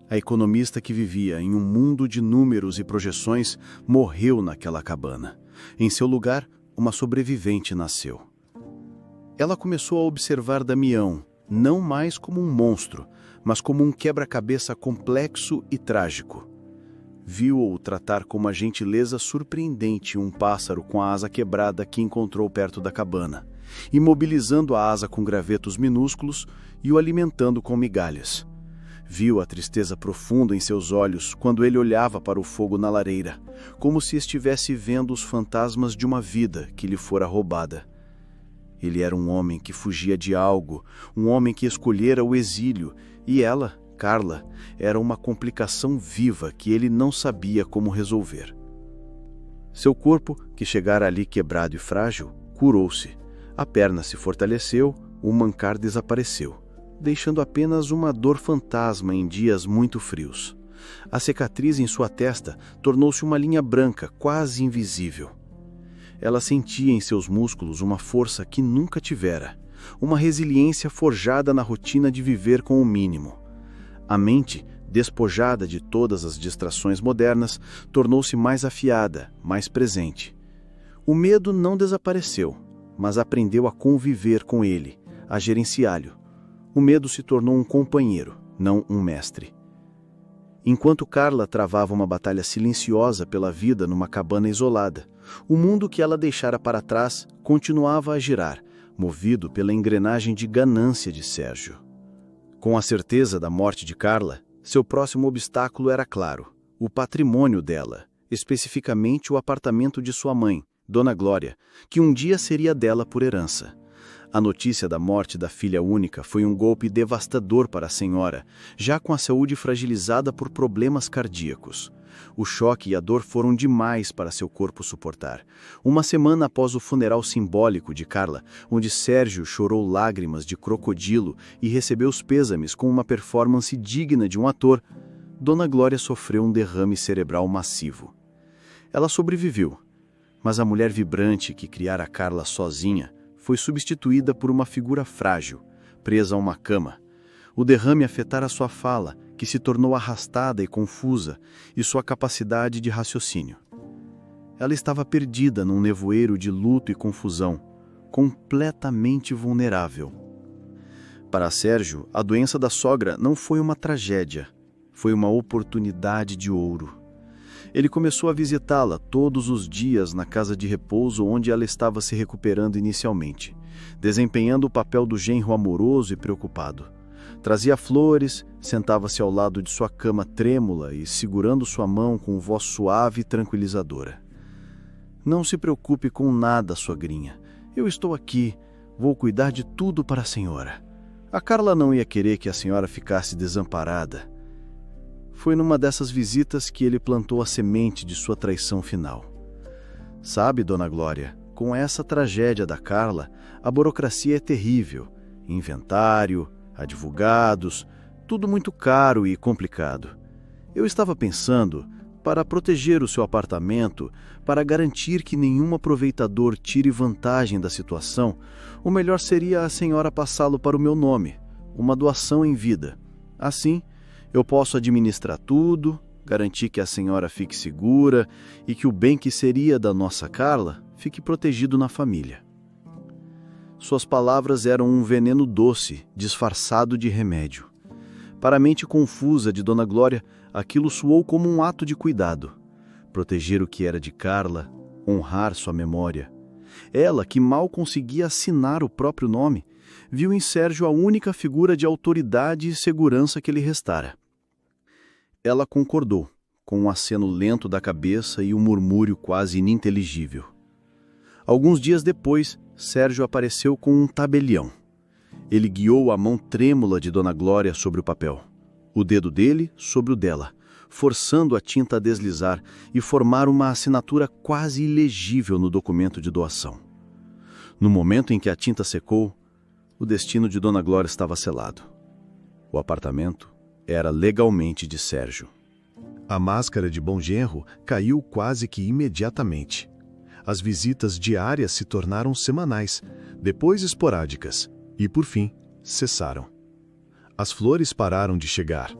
A economista que vivia em um mundo de números e projeções morreu naquela cabana. Em seu lugar, uma sobrevivente nasceu. Ela começou a observar Damião, não mais como um monstro, mas como um quebra-cabeça complexo e trágico. Viu-o tratar com uma gentileza surpreendente um pássaro com a asa quebrada que encontrou perto da cabana, imobilizando a asa com gravetos minúsculos e o alimentando com migalhas. Viu a tristeza profunda em seus olhos quando ele olhava para o fogo na lareira, como se estivesse vendo os fantasmas de uma vida que lhe fora roubada. Ele era um homem que fugia de algo, um homem que escolhera o exílio, e ela, Carla, era uma complicação viva que ele não sabia como resolver. Seu corpo, que chegara ali quebrado e frágil, curou-se. A perna se fortaleceu, o mancar desapareceu, deixando apenas uma dor fantasma em dias muito frios. A cicatriz em sua testa tornou-se uma linha branca, quase invisível. Ela sentia em seus músculos uma força que nunca tivera, uma resiliência forjada na rotina de viver com o mínimo. A mente, despojada de todas as distrações modernas, tornou-se mais afiada, mais presente. O medo não desapareceu, mas aprendeu a conviver com ele, a gerenciá-lo. O medo se tornou um companheiro, não um mestre. Enquanto Carla travava uma batalha silenciosa pela vida numa cabana isolada, o mundo que ela deixara para trás continuava a girar, movido pela engrenagem de ganância de Sérgio. Com a certeza da morte de Carla, seu próximo obstáculo era claro: o patrimônio dela, especificamente o apartamento de sua mãe, Dona Glória, que um dia seria dela por herança. A notícia da morte da filha única foi um golpe devastador para a senhora, já com a saúde fragilizada por problemas cardíacos. O choque e a dor foram demais para seu corpo suportar. Uma semana após o funeral simbólico de Carla, onde Sérgio chorou lágrimas de crocodilo e recebeu os pêsames com uma performance digna de um ator, Dona Glória sofreu um derrame cerebral massivo. Ela sobreviveu, mas a mulher vibrante que criara Carla sozinha foi substituída por uma figura frágil, presa a uma cama. O derrame afetara sua fala, que se tornou arrastada e confusa, e sua capacidade de raciocínio. Ela estava perdida num nevoeiro de luto e confusão, completamente vulnerável. Para Sérgio, a doença da sogra não foi uma tragédia, foi uma oportunidade de ouro. Ele começou a visitá-la todos os dias na casa de repouso onde ela estava se recuperando inicialmente, desempenhando o papel do genro amoroso e preocupado. Trazia flores, sentava-se ao lado de sua cama trêmula e segurando sua mão com voz suave e tranquilizadora. "Não se preocupe com nada, sogrinha. Eu estou aqui, vou cuidar de tudo para a senhora. A Carla não ia querer que a senhora ficasse desamparada." Foi numa dessas visitas que ele plantou a semente de sua traição final. "Sabe, Dona Glória, com essa tragédia da Carla, a burocracia é terrível. Inventário, advogados, tudo muito caro e complicado. Eu estava pensando, para proteger o seu apartamento, para garantir que nenhum aproveitador tire vantagem da situação, o melhor seria a senhora passá-lo para o meu nome, uma doação em vida. Assim, eu posso administrar tudo, garantir que a senhora fique segura e que o bem que seria da nossa Carla fique protegido na família." Suas palavras eram um veneno doce, disfarçado de remédio. Para a mente confusa de Dona Glória, aquilo soou como um ato de cuidado. Proteger o que era de Carla, honrar sua memória. Ela, que mal conseguia assinar o próprio nome, viu em Sérgio a única figura de autoridade e segurança que lhe restara. Ela concordou, com um aceno lento da cabeça e um murmúrio quase ininteligível. Alguns dias depois, Sérgio apareceu com um tabelião. Ele guiou a mão trêmula de Dona Glória sobre o papel, o dedo dele sobre o dela, forçando a tinta a deslizar e formar uma assinatura quase ilegível no documento de doação. No momento em que a tinta secou, o destino de Dona Glória estava selado. O apartamento era legalmente de Sérgio. A máscara de bom genro caiu quase que imediatamente. As visitas diárias se tornaram semanais, depois esporádicas, e, por fim, cessaram. As flores pararam de chegar.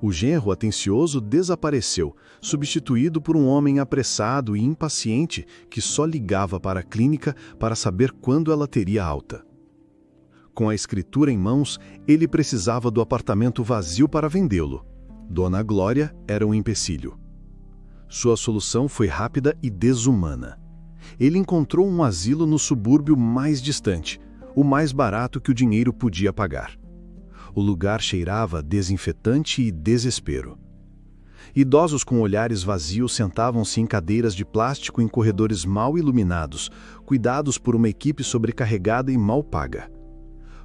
O genro atencioso desapareceu, substituído por um homem apressado e impaciente que só ligava para a clínica para saber quando ela teria alta. Com a escritura em mãos, ele precisava do apartamento vazio para vendê-lo. Dona Glória era um empecilho. Sua solução foi rápida e desumana. Ele encontrou um asilo no subúrbio mais distante, o mais barato que o dinheiro podia pagar. O lugar cheirava a desinfetante e desespero. Idosos com olhares vazios sentavam-se em cadeiras de plástico em corredores mal iluminados, cuidados por uma equipe sobrecarregada e mal paga.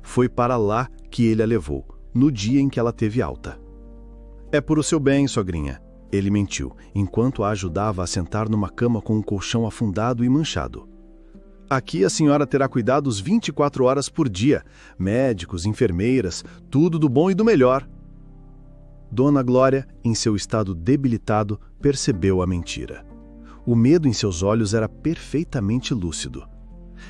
Foi para lá que ele a levou, no dia em que ela teve alta. "É por o seu bem, sogrinha", ele mentiu, enquanto a ajudava a sentar numa cama com um colchão afundado e manchado. "Aqui a senhora terá cuidados 24 horas por dia, médicos, enfermeiras, tudo do bom e do melhor." Dona Glória, em seu estado debilitado, percebeu a mentira. O medo em seus olhos era perfeitamente lúcido.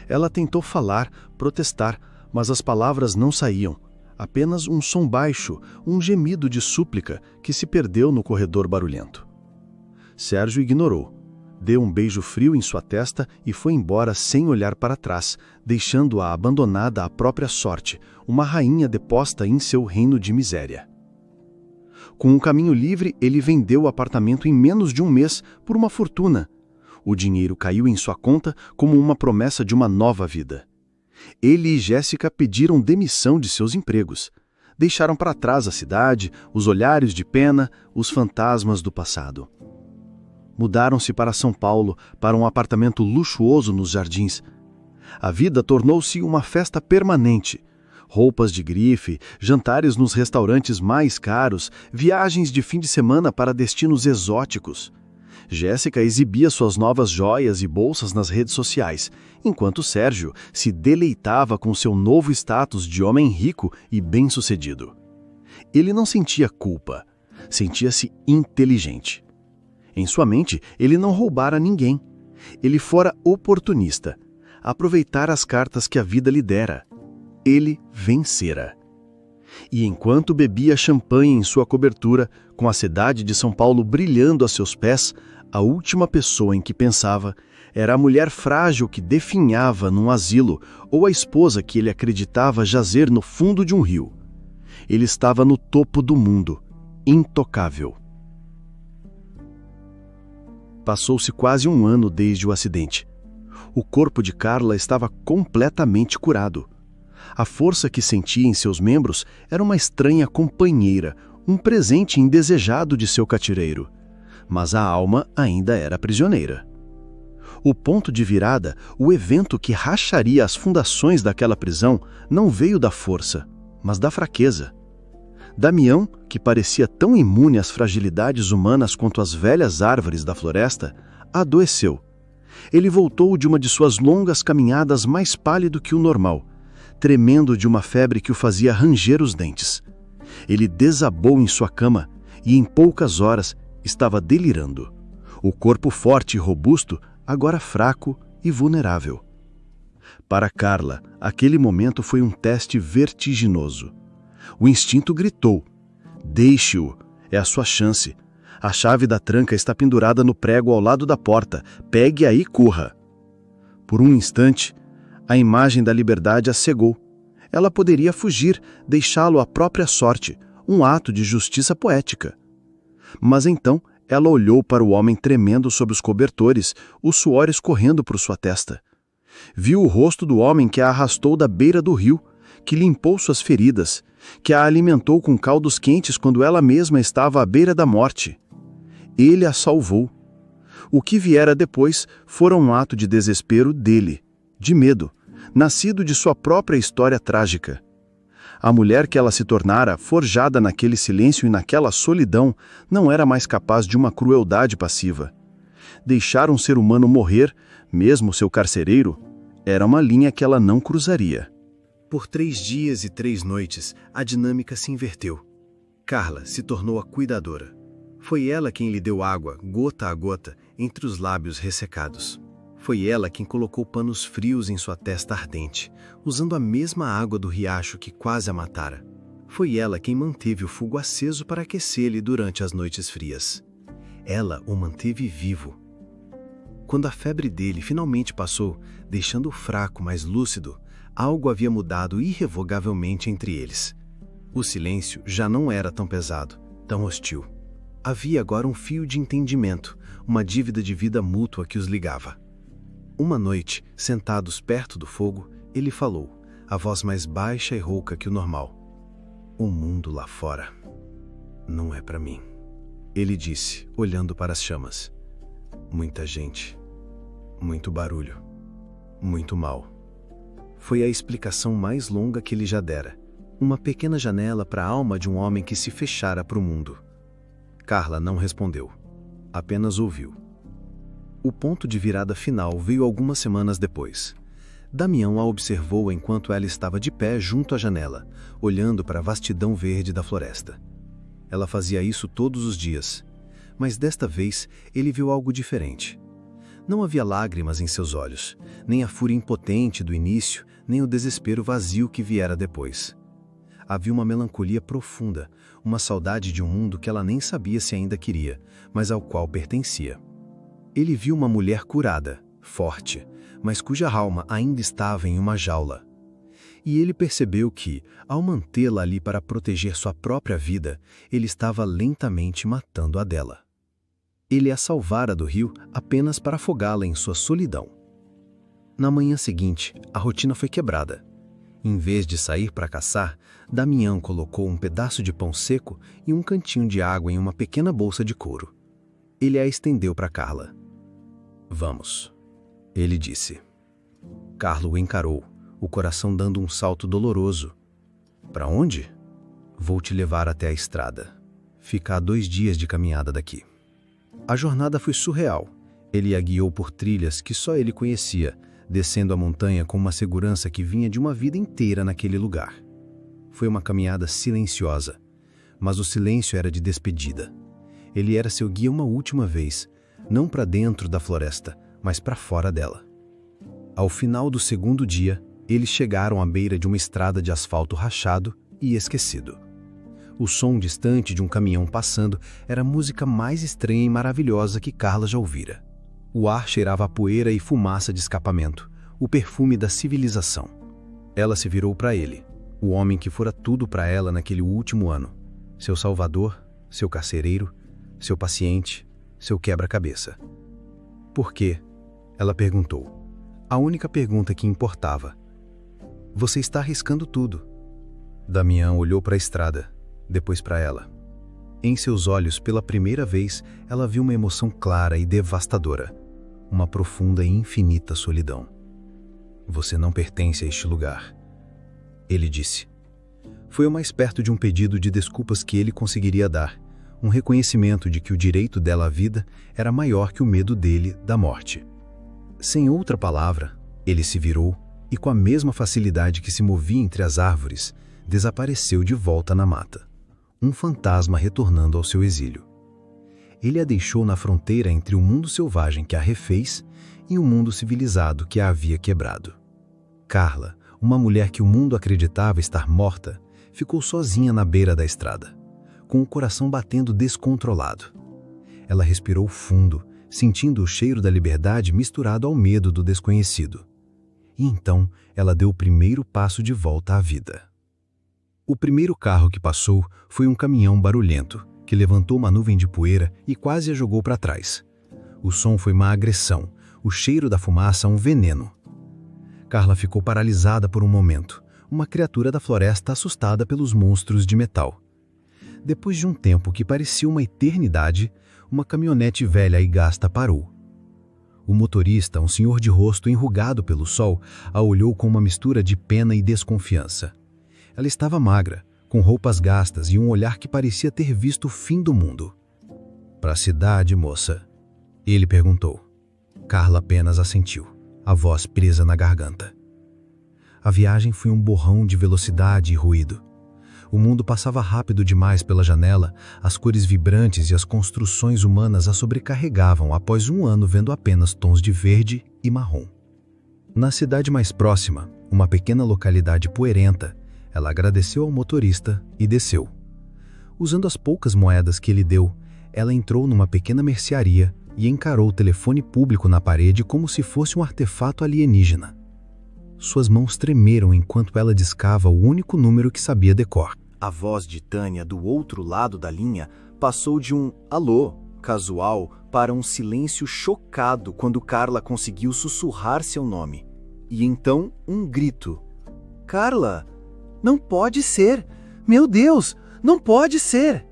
Ela tentou falar, protestar, mas as palavras não saíam. Apenas um som baixo, um gemido de súplica que se perdeu no corredor barulhento. Sérgio ignorou. Deu um beijo frio em sua testa e foi embora sem olhar para trás, deixando-a abandonada à própria sorte, uma rainha deposta em seu reino de miséria. Com um caminho livre, ele vendeu o apartamento em menos de um mês por uma fortuna. O dinheiro caiu em sua conta como uma promessa de uma nova vida. Ele e Jéssica pediram demissão de seus empregos. Deixaram para trás a cidade, os olhares de pena, os fantasmas do passado. Mudaram-se para São Paulo, para um apartamento luxuoso nos Jardins. A vida tornou-se uma festa permanente. Roupas de grife, jantares nos restaurantes mais caros, viagens de fim de semana para destinos exóticos. Jéssica exibia suas novas joias e bolsas nas redes sociais, enquanto Sérgio se deleitava com seu novo status de homem rico e bem-sucedido. Ele não sentia culpa, sentia-se inteligente. Em sua mente, ele não roubara ninguém. Ele fora oportunista, aproveitar as cartas que a vida lhe dera. Ele vencera. E enquanto bebia champanhe em sua cobertura, com a cidade de São Paulo brilhando a seus pés, a última pessoa em que pensava era a mulher frágil que definhava num asilo ou a esposa que ele acreditava jazer no fundo de um rio. Ele estava no topo do mundo, intocável. Passou-se quase um ano desde o acidente. O corpo de Carla estava completamente curado. A força que sentia em seus membros era uma estranha companheira, um presente indesejado de seu cativeiro. Mas a alma ainda era prisioneira. O ponto de virada, o evento que racharia as fundações daquela prisão, não veio da força, mas da fraqueza. Damião, que parecia tão imune às fragilidades humanas quanto as velhas árvores da floresta, adoeceu. Ele voltou de uma de suas longas caminhadas mais pálido que o normal, tremendo de uma febre que o fazia ranger os dentes. Ele desabou em sua cama e, em poucas horas, estava delirando. O corpo forte e robusto, agora fraco e vulnerável. Para Carla, aquele momento foi um teste vertiginoso. O instinto gritou: "Deixe-o, é a sua chance. A chave da tranca está pendurada no prego ao lado da porta. Pegue-a e corra." Por um instante, a imagem da liberdade a cegou. Ela poderia fugir, deixá-lo à própria sorte, um ato de justiça poética. Mas então ela olhou para o homem tremendo sob os cobertores, o suor escorrendo por sua testa. Viu o rosto do homem que a arrastou da beira do rio, que limpou suas feridas, que a alimentou com caldos quentes quando ela mesma estava à beira da morte. Ele a salvou. O que viera depois fora um ato de desespero dele, de medo, nascido de sua própria história trágica. A mulher que ela se tornara, forjada naquele silêncio e naquela solidão, não era mais capaz de uma crueldade passiva. Deixar um ser humano morrer, mesmo seu carcereiro, era uma linha que ela não cruzaria. Por 3 dias e 3 noites, a dinâmica se inverteu. Carla se tornou a cuidadora. Foi ela quem lhe deu água, gota a gota, entre os lábios ressecados. Foi ela quem colocou panos frios em sua testa ardente, usando a mesma água do riacho que quase a matara. Foi ela quem manteve o fogo aceso para aquecer-lhe durante as noites frias. Ela o manteve vivo. Quando a febre dele finalmente passou, deixando-o fraco, mas lúcido, algo havia mudado irrevogavelmente entre eles. O silêncio já não era tão pesado, tão hostil. Havia agora um fio de entendimento, uma dívida de vida mútua que os ligava. Uma noite, sentados perto do fogo, ele falou, a voz mais baixa e rouca que o normal. O mundo lá fora não é para mim. Ele disse, olhando para as chamas. Muita gente, muito barulho, muito mal. Foi a explicação mais longa que ele já dera. Uma pequena janela para a alma de um homem que se fechara para o mundo. Carla não respondeu, apenas ouviu. O ponto de virada final veio algumas semanas depois. Damião a observou enquanto ela estava de pé junto à janela, olhando para a vastidão verde da floresta. Ela fazia isso todos os dias, mas desta vez ele viu algo diferente. Não havia lágrimas em seus olhos, nem a fúria impotente do início, nem o desespero vazio que viera depois. Havia uma melancolia profunda, uma saudade de um mundo que ela nem sabia se ainda queria, mas ao qual pertencia. Ele viu uma mulher curada, forte, mas cuja alma ainda estava em uma jaula. E ele percebeu que, ao mantê-la ali para proteger sua própria vida, ele estava lentamente matando a dela. Ele a salvara do rio apenas para afogá-la em sua solidão. Na manhã seguinte, a rotina foi quebrada. Em vez de sair para caçar, Damião colocou um pedaço de pão seco e um cantinho de água em uma pequena bolsa de couro. Ele a estendeu para Carla. Vamos, ele disse. Carla o encarou, o coração dando um salto doloroso. Para onde? Vou te levar até a estrada. Fica a 2 dias de caminhada daqui. A jornada foi surreal. Ele a guiou por trilhas que só ele conhecia, descendo a montanha com uma segurança que vinha de uma vida inteira naquele lugar. Foi uma caminhada silenciosa, mas o silêncio era de despedida. Ele era seu guia uma última vez, não para dentro da floresta, mas para fora dela. Ao final do 2º dia, eles chegaram à beira de uma estrada de asfalto rachado e esquecido. O som distante de um caminhão passando era a música mais estranha e maravilhosa que Carla já ouvira. O ar cheirava a poeira e fumaça de escapamento, o perfume da civilização. Ela se virou para ele, o homem que fora tudo para ela naquele último ano. Seu salvador, seu carcereiro, seu paciente, seu quebra-cabeça. Por quê? Ela perguntou. A única pergunta que importava. Você está arriscando tudo. Damião olhou para a estrada, depois para ela. Em seus olhos, pela primeira vez, ela viu uma emoção clara e devastadora. Uma profunda e infinita solidão. Você não pertence a este lugar, ele disse. Foi o mais perto de um pedido de desculpas que ele conseguiria dar, um reconhecimento de que o direito dela à vida era maior que o medo dele da morte. Sem outra palavra, ele se virou e, com a mesma facilidade que se movia entre as árvores, desapareceu de volta na mata. Um fantasma retornando ao seu exílio. Ele a deixou na fronteira entre o mundo selvagem que a refez e o mundo civilizado que a havia quebrado. Carla, uma mulher que o mundo acreditava estar morta, ficou sozinha na beira da estrada, com o coração batendo descontrolado. Ela respirou fundo, sentindo o cheiro da liberdade misturado ao medo do desconhecido. E então ela deu o primeiro passo de volta à vida. O primeiro carro que passou foi um caminhão barulhento, que levantou uma nuvem de poeira e quase a jogou para trás. O som foi uma agressão, o cheiro da fumaça um veneno. Carla ficou paralisada por um momento, uma criatura da floresta assustada pelos monstros de metal. Depois de um tempo que parecia uma eternidade, uma caminhonete velha e gasta parou. O motorista, um senhor de rosto enrugado pelo sol, a olhou com uma mistura de pena e desconfiança. Ela estava magra, com roupas gastas e um olhar que parecia ter visto o fim do mundo. "Para a cidade, moça?" ele perguntou. Carla apenas assentiu, a voz presa na garganta. A viagem foi um borrão de velocidade e ruído. O mundo passava rápido demais pela janela, as cores vibrantes e as construções humanas a sobrecarregavam após um ano vendo apenas tons de verde e marrom. Na cidade mais próxima, uma pequena localidade poeirenta, ela agradeceu ao motorista e desceu. Usando as poucas moedas que ele deu, ela entrou numa pequena mercearia e encarou o telefone público na parede como se fosse um artefato alienígena. Suas mãos tremeram enquanto ela discava o único número que sabia decor. A voz de Tânia do outro lado da linha passou de um "alô" casual para um silêncio chocado quando Carla conseguiu sussurrar seu nome. E então um grito. Carla! Não pode ser! Meu Deus! Não pode ser!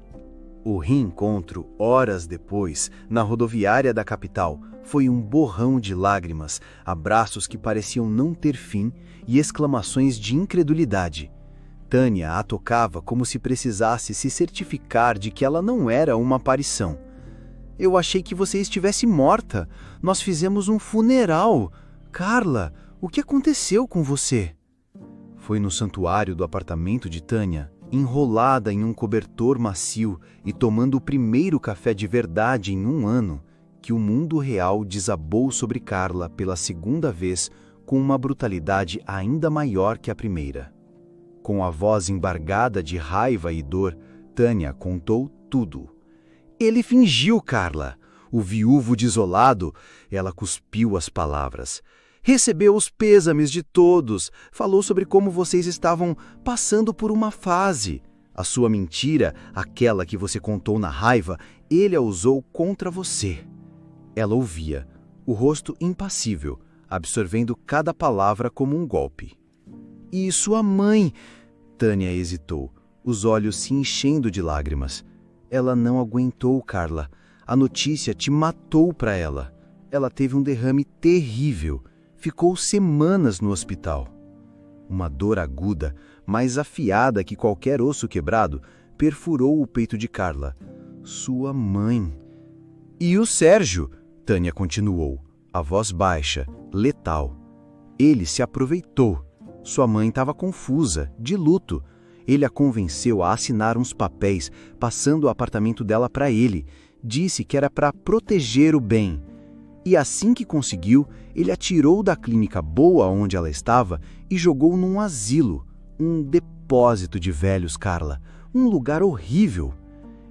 O reencontro, horas depois, na rodoviária da capital, foi um borrão de lágrimas, abraços que pareciam não ter fim e exclamações de incredulidade. Tânia a tocava como se precisasse se certificar de que ela não era uma aparição. Eu achei que você estivesse morta. Nós fizemos um funeral. Carla, o que aconteceu com você? Foi no santuário do apartamento de Tânia, enrolada em um cobertor macio e tomando o primeiro café de verdade em 1 ano, que o mundo real desabou sobre Carla pela segunda vez com uma brutalidade ainda maior que a primeira. Com a voz embargada de raiva e dor, Tânia contou tudo. Ele fingiu, Carla. O viúvo desolado, ela cuspiu as palavras. Recebeu os pêsames de todos, falou sobre como vocês estavam passando por uma fase. A sua mentira, aquela que você contou na raiva, ele a usou contra você. Ela ouvia, o rosto impassível, absorvendo cada palavra como um golpe. E sua mãe? Tânia hesitou, os olhos se enchendo de lágrimas. Ela não aguentou, Carla. A notícia te matou para ela. Ela teve um derrame terrível. Ficou semanas no hospital. Uma dor aguda, mais afiada que qualquer osso quebrado, perfurou o peito de Carla. Sua mãe. E o Sérgio? Tânia continuou, a voz baixa, letal. Ele se aproveitou. Sua mãe estava confusa, de luto. Ele a convenceu a assinar uns papéis, passando o apartamento dela para ele. Disse que era para proteger o bem. E assim que conseguiu, ele a tirou da clínica boa onde ela estava e jogou num asilo, um depósito de velhos, Carla, um lugar horrível.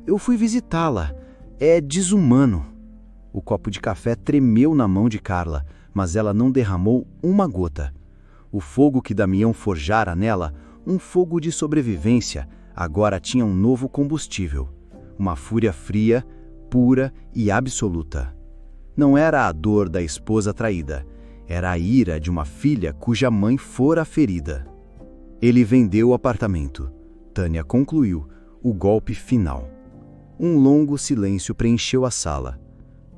Eu fui visitá-la. É desumano. O copo de café tremeu na mão de Carla, mas ela não derramou uma gota. O fogo que Damião forjara nela, um fogo de sobrevivência, agora tinha um novo combustível. Uma fúria fria, pura e absoluta. Não era a dor da esposa traída, era a ira de uma filha cuja mãe fora ferida. Ele vendeu o apartamento. Tânia concluiu, o golpe final. Um longo silêncio preencheu a sala.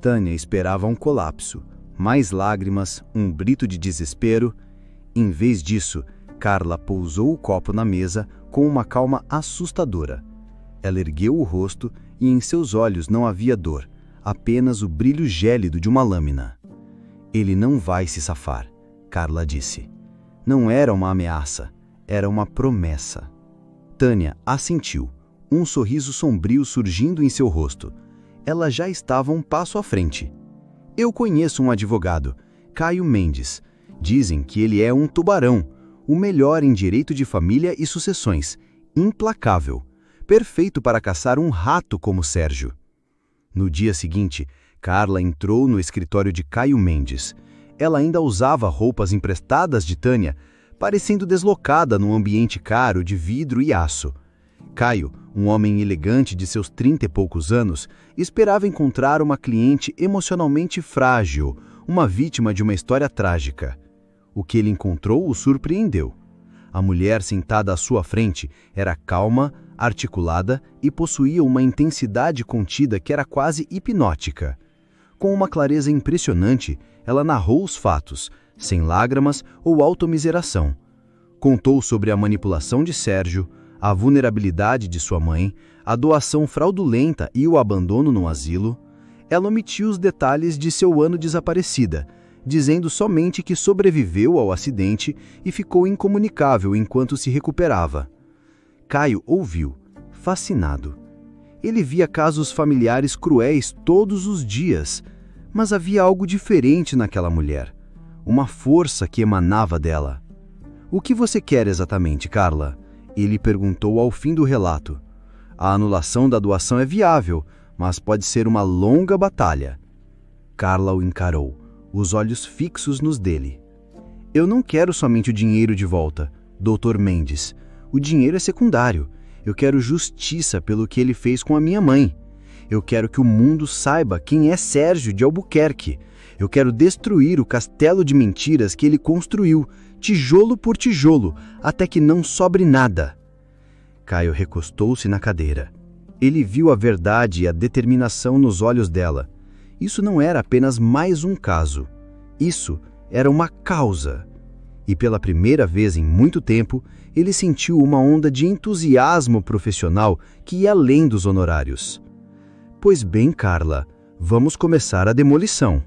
Tânia esperava um colapso, mais lágrimas, um grito de desespero. Em vez disso, Carla pousou o copo na mesa com uma calma assustadora. Ela ergueu o rosto e em seus olhos não havia dor, apenas o brilho gélido de uma lâmina. Ele não vai se safar, Carla disse. Não era uma ameaça, era uma promessa. Tânia assentiu, um sorriso sombrio surgindo em seu rosto. Ela já estava um passo à frente. Eu conheço um advogado, Caio Mendes. Dizem que ele é um tubarão, o melhor em direito de família e sucessões, implacável, perfeito para caçar um rato como Sérgio. No dia seguinte, Carla entrou no escritório de Caio Mendes. Ela ainda usava roupas emprestadas de Tânia, parecendo deslocada num ambiente caro de vidro e aço. Caio, um homem elegante de seus 30 e poucos anos, esperava encontrar uma cliente emocionalmente frágil, uma vítima de uma história trágica. O que ele encontrou o surpreendeu. A mulher sentada à sua frente era calma, articulada e possuía uma intensidade contida que era quase hipnótica. Com uma clareza impressionante, ela narrou os fatos, sem lágrimas ou automiseração. Contou sobre a manipulação de Sérgio, a vulnerabilidade de sua mãe, a doação fraudulenta e o abandono no asilo. Ela omitiu os detalhes de seu ano desaparecida, dizendo somente que sobreviveu ao acidente e ficou incomunicável enquanto se recuperava. Caio ouviu, fascinado. Ele via casos familiares cruéis todos os dias, mas havia algo diferente naquela mulher, uma força que emanava dela. O que você quer exatamente, Carla? Ele perguntou ao fim do relato. A anulação da doação é viável, mas pode ser uma longa batalha. Carla o encarou, os olhos fixos nos dele. Eu não quero somente o dinheiro de volta, Dr. Mendes. O dinheiro é secundário. Eu quero justiça pelo que ele fez com a minha mãe. Eu quero que o mundo saiba quem é Sérgio de Albuquerque. Eu quero destruir o castelo de mentiras que ele construiu, tijolo por tijolo, até que não sobre nada. Caio recostou-se na cadeira. Ele viu a verdade e a determinação nos olhos dela. Isso não era apenas mais um caso. Isso era uma causa. E pela primeira vez em muito tempo, ele sentiu uma onda de entusiasmo profissional que ia além dos honorários. Pois bem, Carla, vamos começar a demolição,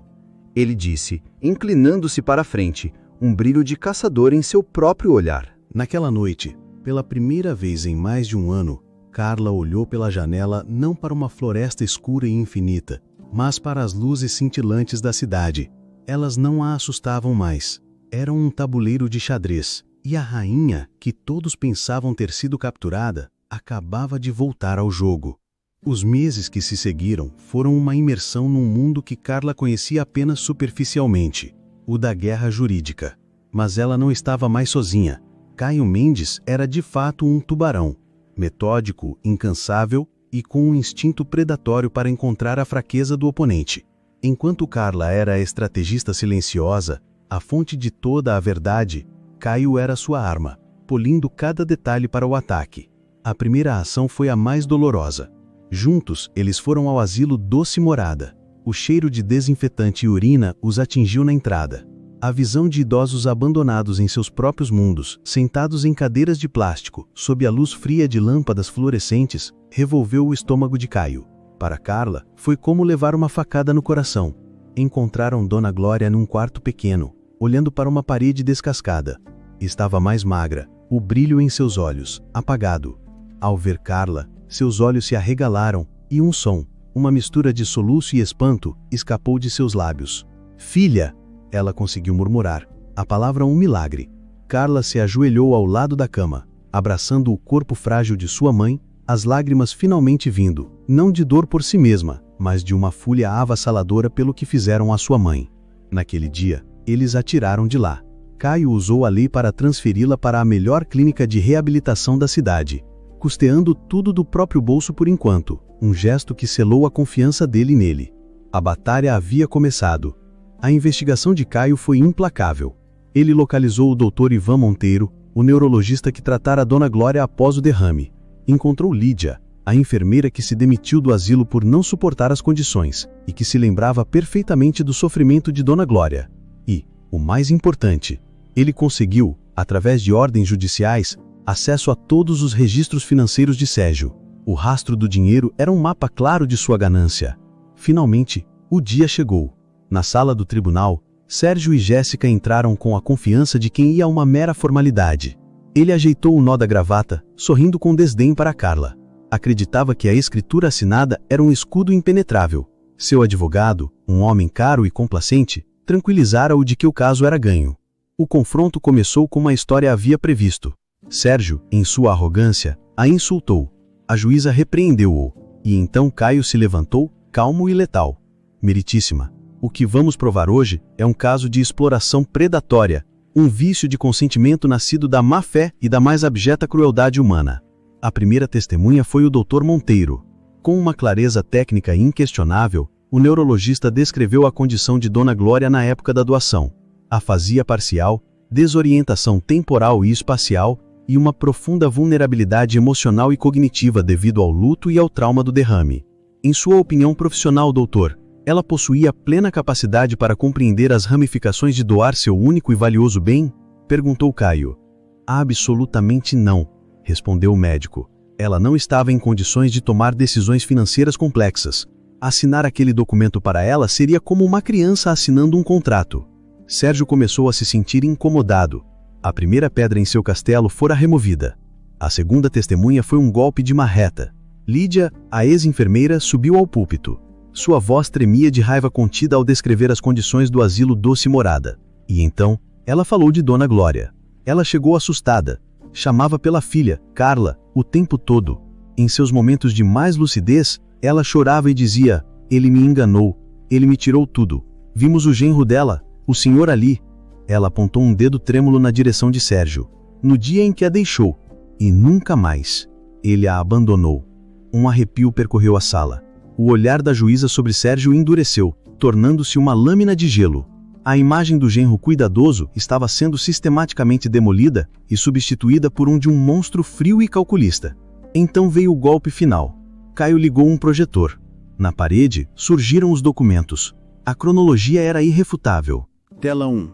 ele disse, inclinando-se para a frente, um brilho de caçador em seu próprio olhar. Naquela noite, pela primeira vez em mais de um ano, Carla olhou pela janela não para uma floresta escura e infinita, mas para as luzes cintilantes da cidade. Elas não a assustavam mais. Eram um tabuleiro de xadrez, e a rainha, que todos pensavam ter sido capturada, acabava de voltar ao jogo. Os meses que se seguiram foram uma imersão num mundo que Carla conhecia apenas superficialmente, o da guerra jurídica. Mas ela não estava mais sozinha. Caio Mendes era de fato um tubarão, metódico, incansável e com um instinto predatório para encontrar a fraqueza do oponente. Enquanto Carla era a estrategista silenciosa, a fonte de toda a verdade, Caio era sua arma, polindo cada detalhe para o ataque. A primeira ação foi a mais dolorosa. Juntos, eles foram ao asilo Doce Morada. O cheiro de desinfetante e urina os atingiu na entrada. A visão de idosos abandonados em seus próprios mundos, sentados em cadeiras de plástico, sob a luz fria de lâmpadas fluorescentes, revolveu o estômago de Caio. Para Carla, foi como levar uma facada no coração. Encontraram Dona Glória num quarto pequeno, olhando para uma parede descascada. Estava mais magra, o brilho em seus olhos, apagado. Ao ver Carla, seus olhos se arregalaram e um som, uma mistura de soluço e espanto, escapou de seus lábios. "Filha!" ela conseguiu murmurar. A palavra um milagre. Carla se ajoelhou ao lado da cama, abraçando o corpo frágil de sua mãe, as lágrimas finalmente vindo, não de dor por si mesma, mas de uma fúria avassaladora pelo que fizeram à sua mãe. Naquele dia, eles a tiraram de lá. Caio usou a lei para transferi-la para a melhor clínica de reabilitação da cidade, custeando tudo do próprio bolso por enquanto, um gesto que selou a confiança dele nele. A batalha havia começado. A investigação de Caio foi implacável. Ele localizou o Dr. Ivan Monteiro, o neurologista que tratara a Dona Glória após o derrame. Encontrou Lídia, a enfermeira que se demitiu do asilo por não suportar as condições, e que se lembrava perfeitamente do sofrimento de Dona Glória. E, o mais importante, ele conseguiu, através de ordens judiciais, acesso a todos os registros financeiros de Sérgio. O rastro do dinheiro era um mapa claro de sua ganância. Finalmente, o dia chegou. Na sala do tribunal, Sérgio e Jéssica entraram com a confiança de quem ia a uma mera formalidade. Ele ajeitou o nó da gravata, sorrindo com desdém para Carla. Acreditava que a escritura assinada era um escudo impenetrável. Seu advogado, um homem caro e complacente, tranquilizara-o de que o caso era ganho. O confronto começou como a história havia previsto. Sérgio, em sua arrogância, a insultou. A juíza repreendeu-o, e então Caio se levantou, calmo e letal. "Meritíssima, o que vamos provar hoje é um caso de exploração predatória, um vício de consentimento nascido da má-fé e da mais abjeta crueldade humana." A primeira testemunha foi o Dr. Monteiro. Com uma clareza técnica inquestionável, o neurologista descreveu a condição de Dona Glória na época da doação. Afasia parcial, desorientação temporal e espacial, e uma profunda vulnerabilidade emocional e cognitiva devido ao luto e ao trauma do derrame. Em sua opinião profissional, doutor, ela possuía plena capacidade para compreender as ramificações de doar seu único e valioso bem? Perguntou Caio. Absolutamente não, respondeu o médico. Ela não estava em condições de tomar decisões financeiras complexas. Assinar aquele documento para ela seria como uma criança assinando um contrato. Sérgio começou a se sentir incomodado. A primeira pedra em seu castelo fora removida. A segunda testemunha foi um golpe de marreta. Lídia, a ex-enfermeira, subiu ao púlpito. Sua voz tremia de raiva contida ao descrever as condições do asilo Doce Morada. E então, ela falou de Dona Glória. Ela chegou assustada. Chamava pela filha, Carla, o tempo todo. Em seus momentos de mais lucidez, ela chorava e dizia: "Ele me enganou. Ele me tirou tudo. Vimos o genro dela, o senhor ali." Ela apontou um dedo trêmulo na direção de Sérgio. "No dia em que a deixou. E nunca mais. Ele a abandonou." Um arrepio percorreu a sala. O olhar da juíza sobre Sérgio endureceu, tornando-se uma lâmina de gelo. A imagem do genro cuidadoso estava sendo sistematicamente demolida e substituída por um monstro frio e calculista. Então veio o golpe final. Caio ligou um projetor. Na parede, surgiram os documentos. A cronologia era irrefutável. Tela 1.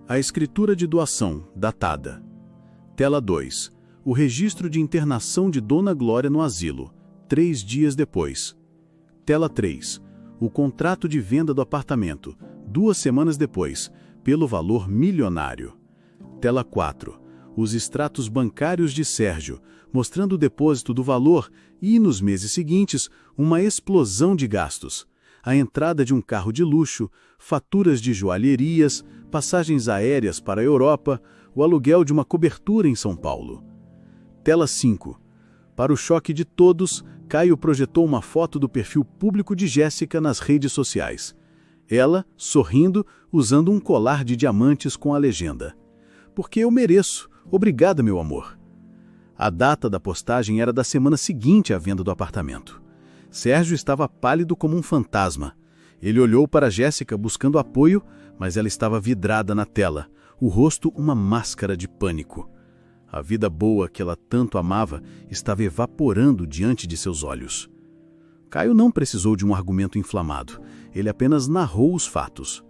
A escritura de doação, datada. Tela 2. O registro de internação de Dona Glória no asilo, 3 dias depois. Tela 3. O contrato de venda do apartamento, 2 semanas depois, pelo valor milionário. Tela 4. Os extratos bancários de Sérgio, mostrando o depósito do valor e, nos meses seguintes, uma explosão de gastos. A entrada de um carro de luxo, faturas de joalherias, passagens aéreas para a Europa, o aluguel de uma cobertura em São Paulo. Tela 5. Para o choque de todos, Caio projetou uma foto do perfil público de Jéssica nas redes sociais. Ela, sorrindo, usando um colar de diamantes com a legenda: "Porque eu mereço. Obrigada, meu amor." A data da postagem era da semana seguinte à venda do apartamento. Sérgio estava pálido como um fantasma. Ele olhou para Jéssica buscando apoio, mas ela estava vidrada na tela, o rosto uma máscara de pânico. A vida boa que ela tanto amava estava evaporando diante de seus olhos. Caio não precisou de um argumento inflamado. Ele apenas narrou os fatos.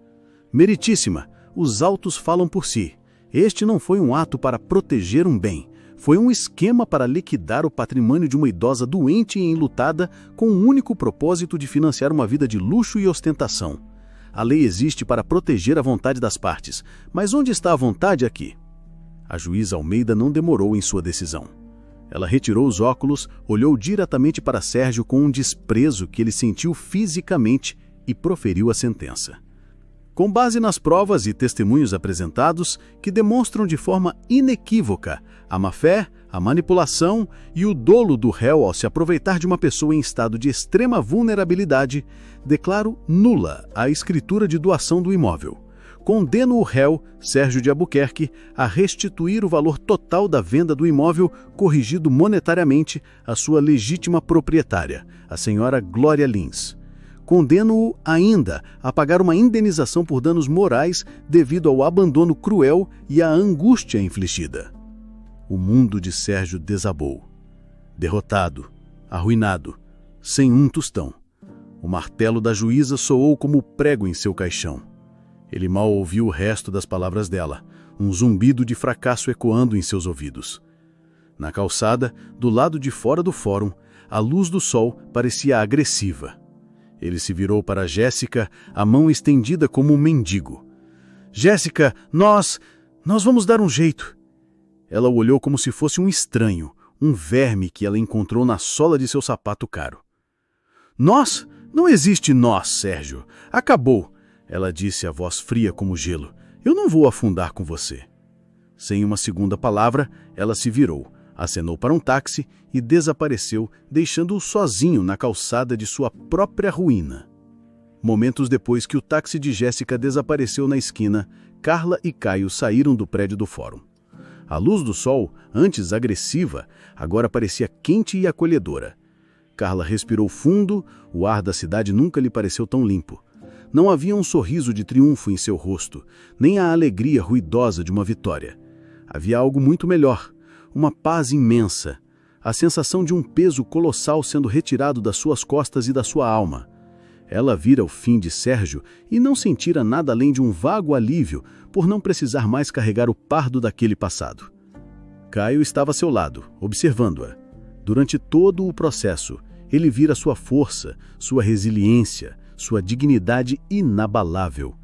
"Meritíssima, os autos falam por si. Este não foi um ato para proteger um bem. Foi um esquema para liquidar o patrimônio de uma idosa doente e enlutada com o único propósito de financiar uma vida de luxo e ostentação. A lei existe para proteger a vontade das partes, mas onde está a vontade aqui?" A juíza Almeida não demorou em sua decisão. Ela retirou os óculos, olhou diretamente para Sérgio com um desprezo que ele sentiu fisicamente e proferiu a sentença. Com base nas provas e testemunhos apresentados, que demonstram de forma inequívoca a má-fé, a manipulação e o dolo do réu ao se aproveitar de uma pessoa em estado de extrema vulnerabilidade, declaro nula a escritura de doação do imóvel. Condeno o réu, Sérgio de Albuquerque, a restituir o valor total da venda do imóvel, corrigido monetariamente, à sua legítima proprietária, a senhora Glória Lins. Condeno-o ainda a pagar uma indenização por danos morais devido ao abandono cruel e à angústia infligida. O mundo de Sérgio desabou. Derrotado, arruinado, sem um tostão. O martelo da juíza soou como prego em seu caixão. Ele mal ouviu o resto das palavras dela, um zumbido de fracasso ecoando em seus ouvidos. Na calçada, do lado de fora do fórum, a luz do sol parecia agressiva. Ele se virou para Jéssica, a mão estendida como um mendigo. "Jéssica, nós vamos dar um jeito." Ela o olhou como se fosse um estranho, um verme que ela encontrou na sola de seu sapato caro. "Nós? Não existe nós, Sérgio. Acabou." Ela disse a voz fria como gelo. "Eu não vou afundar com você." Sem uma segunda palavra, ela se virou, acenou para um táxi e desapareceu, deixando-o sozinho na calçada de sua própria ruína. Momentos depois que o táxi de Jéssica desapareceu na esquina, Carla e Caio saíram do prédio do fórum. A luz do sol, antes agressiva, agora parecia quente e acolhedora. Carla respirou fundo, o ar da cidade nunca lhe pareceu tão limpo. Não havia um sorriso de triunfo em seu rosto, nem a alegria ruidosa de uma vitória. Havia algo muito melhor, uma paz imensa, a sensação de um peso colossal sendo retirado das suas costas e da sua alma. Ela vira o fim de Sérgio e não sentira nada além de um vago alívio por não precisar mais carregar o fardo daquele passado. Caio estava a seu lado, observando-a. Durante todo o processo, ele vira sua força, sua resiliência, sua dignidade inabalável.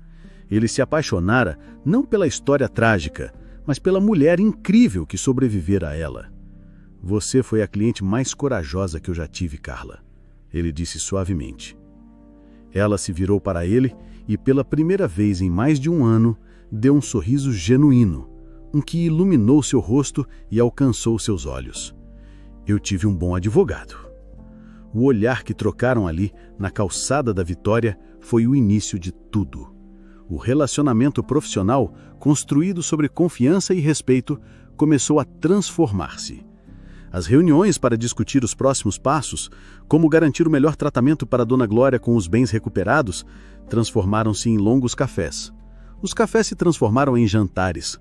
Ele se apaixonara não pela história trágica, mas pela mulher incrível que sobrevivera a ela. "Você foi a cliente mais corajosa que eu já tive, Carla," ele disse suavemente. Ela se virou para ele e, pela primeira vez em mais de um ano, deu um sorriso genuíno, um que iluminou seu rosto e alcançou seus olhos. "Eu tive um bom advogado." O olhar que trocaram ali, na calçada da Vitória, foi o início de tudo. O relacionamento profissional, construído sobre confiança e respeito, começou a transformar-se. As reuniões para discutir os próximos passos, como garantir o melhor tratamento para Dona Glória com os bens recuperados, transformaram-se em longos cafés. Os cafés se transformaram em jantares.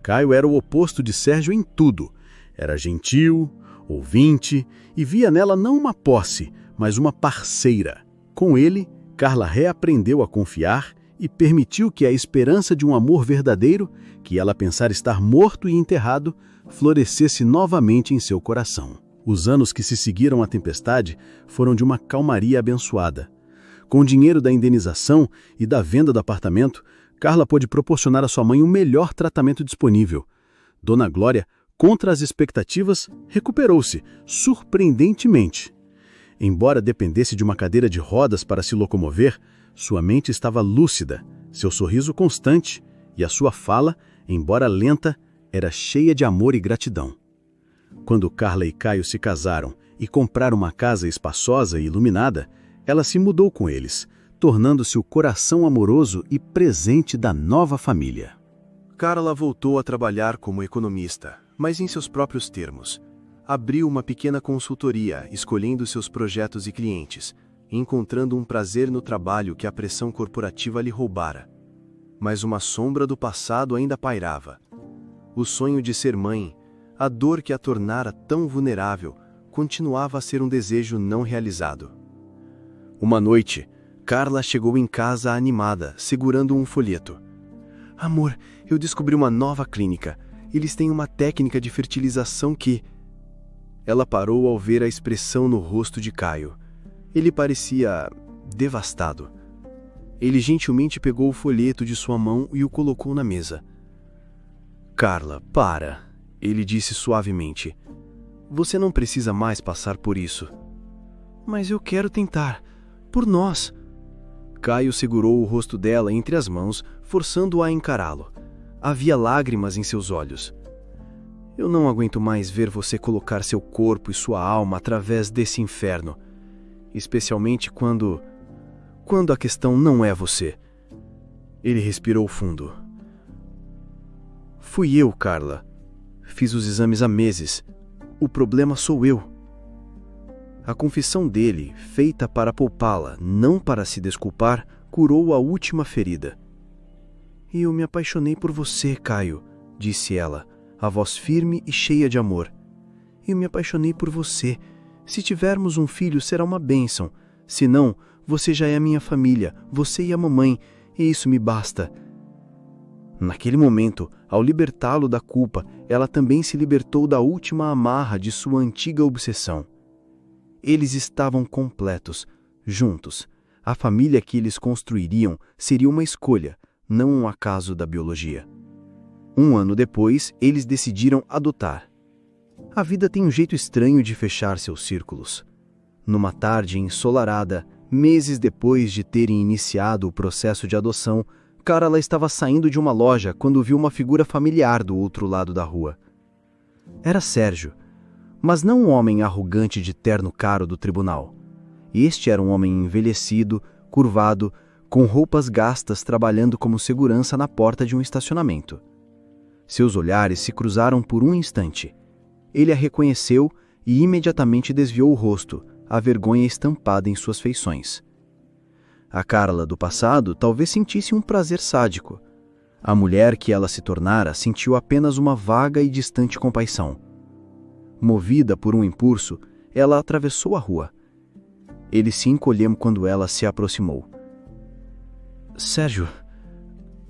Caio era o oposto de Sérgio em tudo. Era gentil, ouvinte e via nela não uma posse, mas uma parceira. Com ele, Carla reaprendeu a confiar e permitiu que a esperança de um amor verdadeiro, que ela pensara estar morto e enterrado, florescesse novamente em seu coração. Os anos que se seguiram à tempestade foram de uma calmaria abençoada. Com o dinheiro da indenização e da venda do apartamento, Carla pôde proporcionar à sua mãe o melhor tratamento disponível. Dona Glória, contra as expectativas, recuperou-se, surpreendentemente. Embora dependesse de uma cadeira de rodas para se locomover, sua mente estava lúcida, seu sorriso constante e a sua fala, embora lenta, era cheia de amor e gratidão. Quando Carla e Caio se casaram e compraram uma casa espaçosa e iluminada, ela se mudou com eles, tornando-se o coração amoroso e presente da nova família. Carla voltou a trabalhar como economista, mas em seus próprios termos. Abriu uma pequena consultoria, escolhendo seus projetos e clientes, encontrando um prazer no trabalho que a pressão corporativa lhe roubara. Mas uma sombra do passado ainda pairava. O sonho de ser mãe, a dor que a tornara tão vulnerável, continuava a ser um desejo não realizado. Uma noite, Carla chegou em casa animada, segurando um folheto. Amor, eu descobri uma nova clínica. Eles têm uma técnica de fertilização que... Ela parou ao ver a expressão no rosto de Caio. Ele parecia devastado. Ele gentilmente pegou o folheto de sua mão e o colocou na mesa. Carla, para, ele disse suavemente. Você não precisa mais passar por isso. Mas eu quero tentar, por nós. Caio segurou o rosto dela entre as mãos, forçando-a a encará-lo. Havia lágrimas em seus olhos. Eu não aguento mais ver você colocar seu corpo e sua alma através desse inferno. Especialmente quando a questão não é você. Ele respirou fundo. Fui eu, Carla. Fiz os exames há meses. O problema sou eu. A confissão dele, feita para poupá-la, não para se desculpar, curou a última ferida. Eu me apaixonei por você, Caio, disse ela, a voz firme e cheia de amor. Eu me apaixonei por você. Se tivermos um filho, será uma bênção. Se não, você já é a minha família, você e a mamãe, e isso me basta. Naquele momento, ao libertá-lo da culpa, ela também se libertou da última amarra de sua antiga obsessão. Eles estavam completos, juntos. A família que eles construiriam seria uma escolha, não um acaso da biologia. 1 ano depois, eles decidiram adotar. A vida tem um jeito estranho de fechar seus círculos. Numa tarde ensolarada, meses depois de terem iniciado o processo de adoção, Carla estava saindo de uma loja quando viu uma figura familiar do outro lado da rua. Era Sérgio, mas não um homem arrogante de terno caro do tribunal. Este era um homem envelhecido, curvado, com roupas gastas trabalhando como segurança na porta de um estacionamento. Seus olhares se cruzaram por um instante. Ele a reconheceu e imediatamente desviou o rosto, a vergonha estampada em suas feições. A Carla do passado talvez sentisse um prazer sádico. A mulher que ela se tornara sentiu apenas uma vaga e distante compaixão. Movida por um impulso, ela atravessou a rua. Ele se encolheu quando ela se aproximou. Sérgio...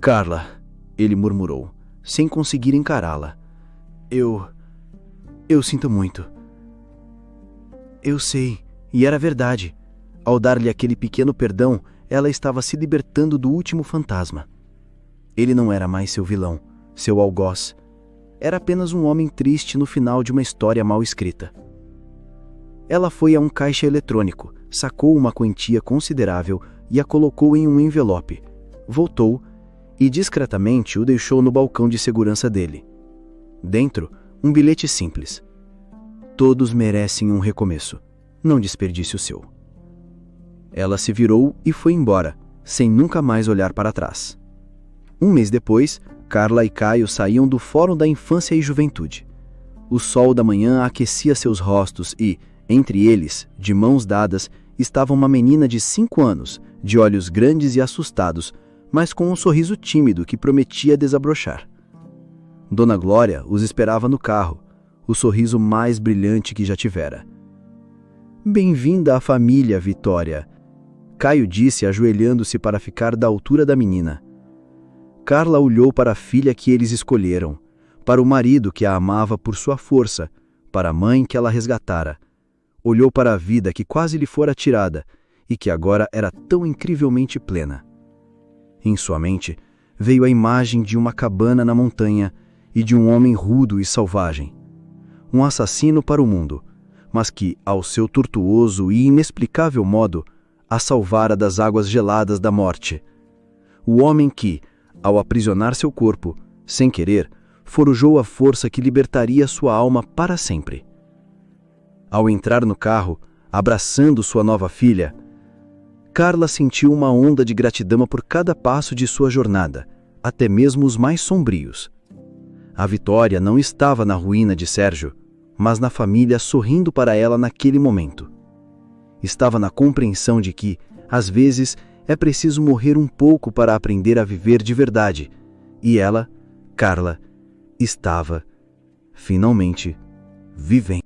Carla, ele murmurou, sem conseguir encará-la. Eu sinto muito. Eu sei, e era verdade. Ao dar-lhe aquele pequeno perdão, ela estava se libertando do último fantasma. Ele não era mais seu vilão, seu algoz. Era apenas um homem triste no final de uma história mal escrita. Ela foi a um caixa eletrônico, sacou uma quantia considerável e a colocou em um envelope. Voltou e discretamente o deixou no balcão de segurança dele. Dentro, um bilhete simples. Todos merecem um recomeço. Não desperdice o seu. Ela se virou e foi embora, sem nunca mais olhar para trás. 1 mês depois, Carla e Caio saíam do Fórum da Infância e Juventude. O sol da manhã aquecia seus rostos e, entre eles, de mãos dadas, estava uma menina de 5 anos, de olhos grandes e assustados, mas com um sorriso tímido que prometia desabrochar. Dona Glória os esperava no carro, o sorriso mais brilhante que já tivera. "Bem-vinda à família, Vitória", Caio disse, ajoelhando-se para ficar da altura da menina. Carla olhou para a filha que eles escolheram, para o marido que a amava por sua força, para a mãe que ela resgatara. Olhou para a vida que quase lhe fora tirada e que agora era tão incrivelmente plena. Em sua mente veio a imagem de uma cabana na montanha e de um homem rudo e selvagem. Um assassino para o mundo, mas que, ao seu tortuoso e inexplicável modo, a salvara das águas geladas da morte. O homem que, ao aprisionar seu corpo, sem querer, forjou a força que libertaria sua alma para sempre. Ao entrar no carro, abraçando sua nova filha, Carla sentiu uma onda de gratidão por cada passo de sua jornada, até mesmo os mais sombrios. A Vitória não estava na ruína de Sérgio, mas na família sorrindo para ela naquele momento. Estava na compreensão de que, às vezes, é preciso morrer um pouco para aprender a viver de verdade, e ela, Carla, estava, finalmente, vivendo.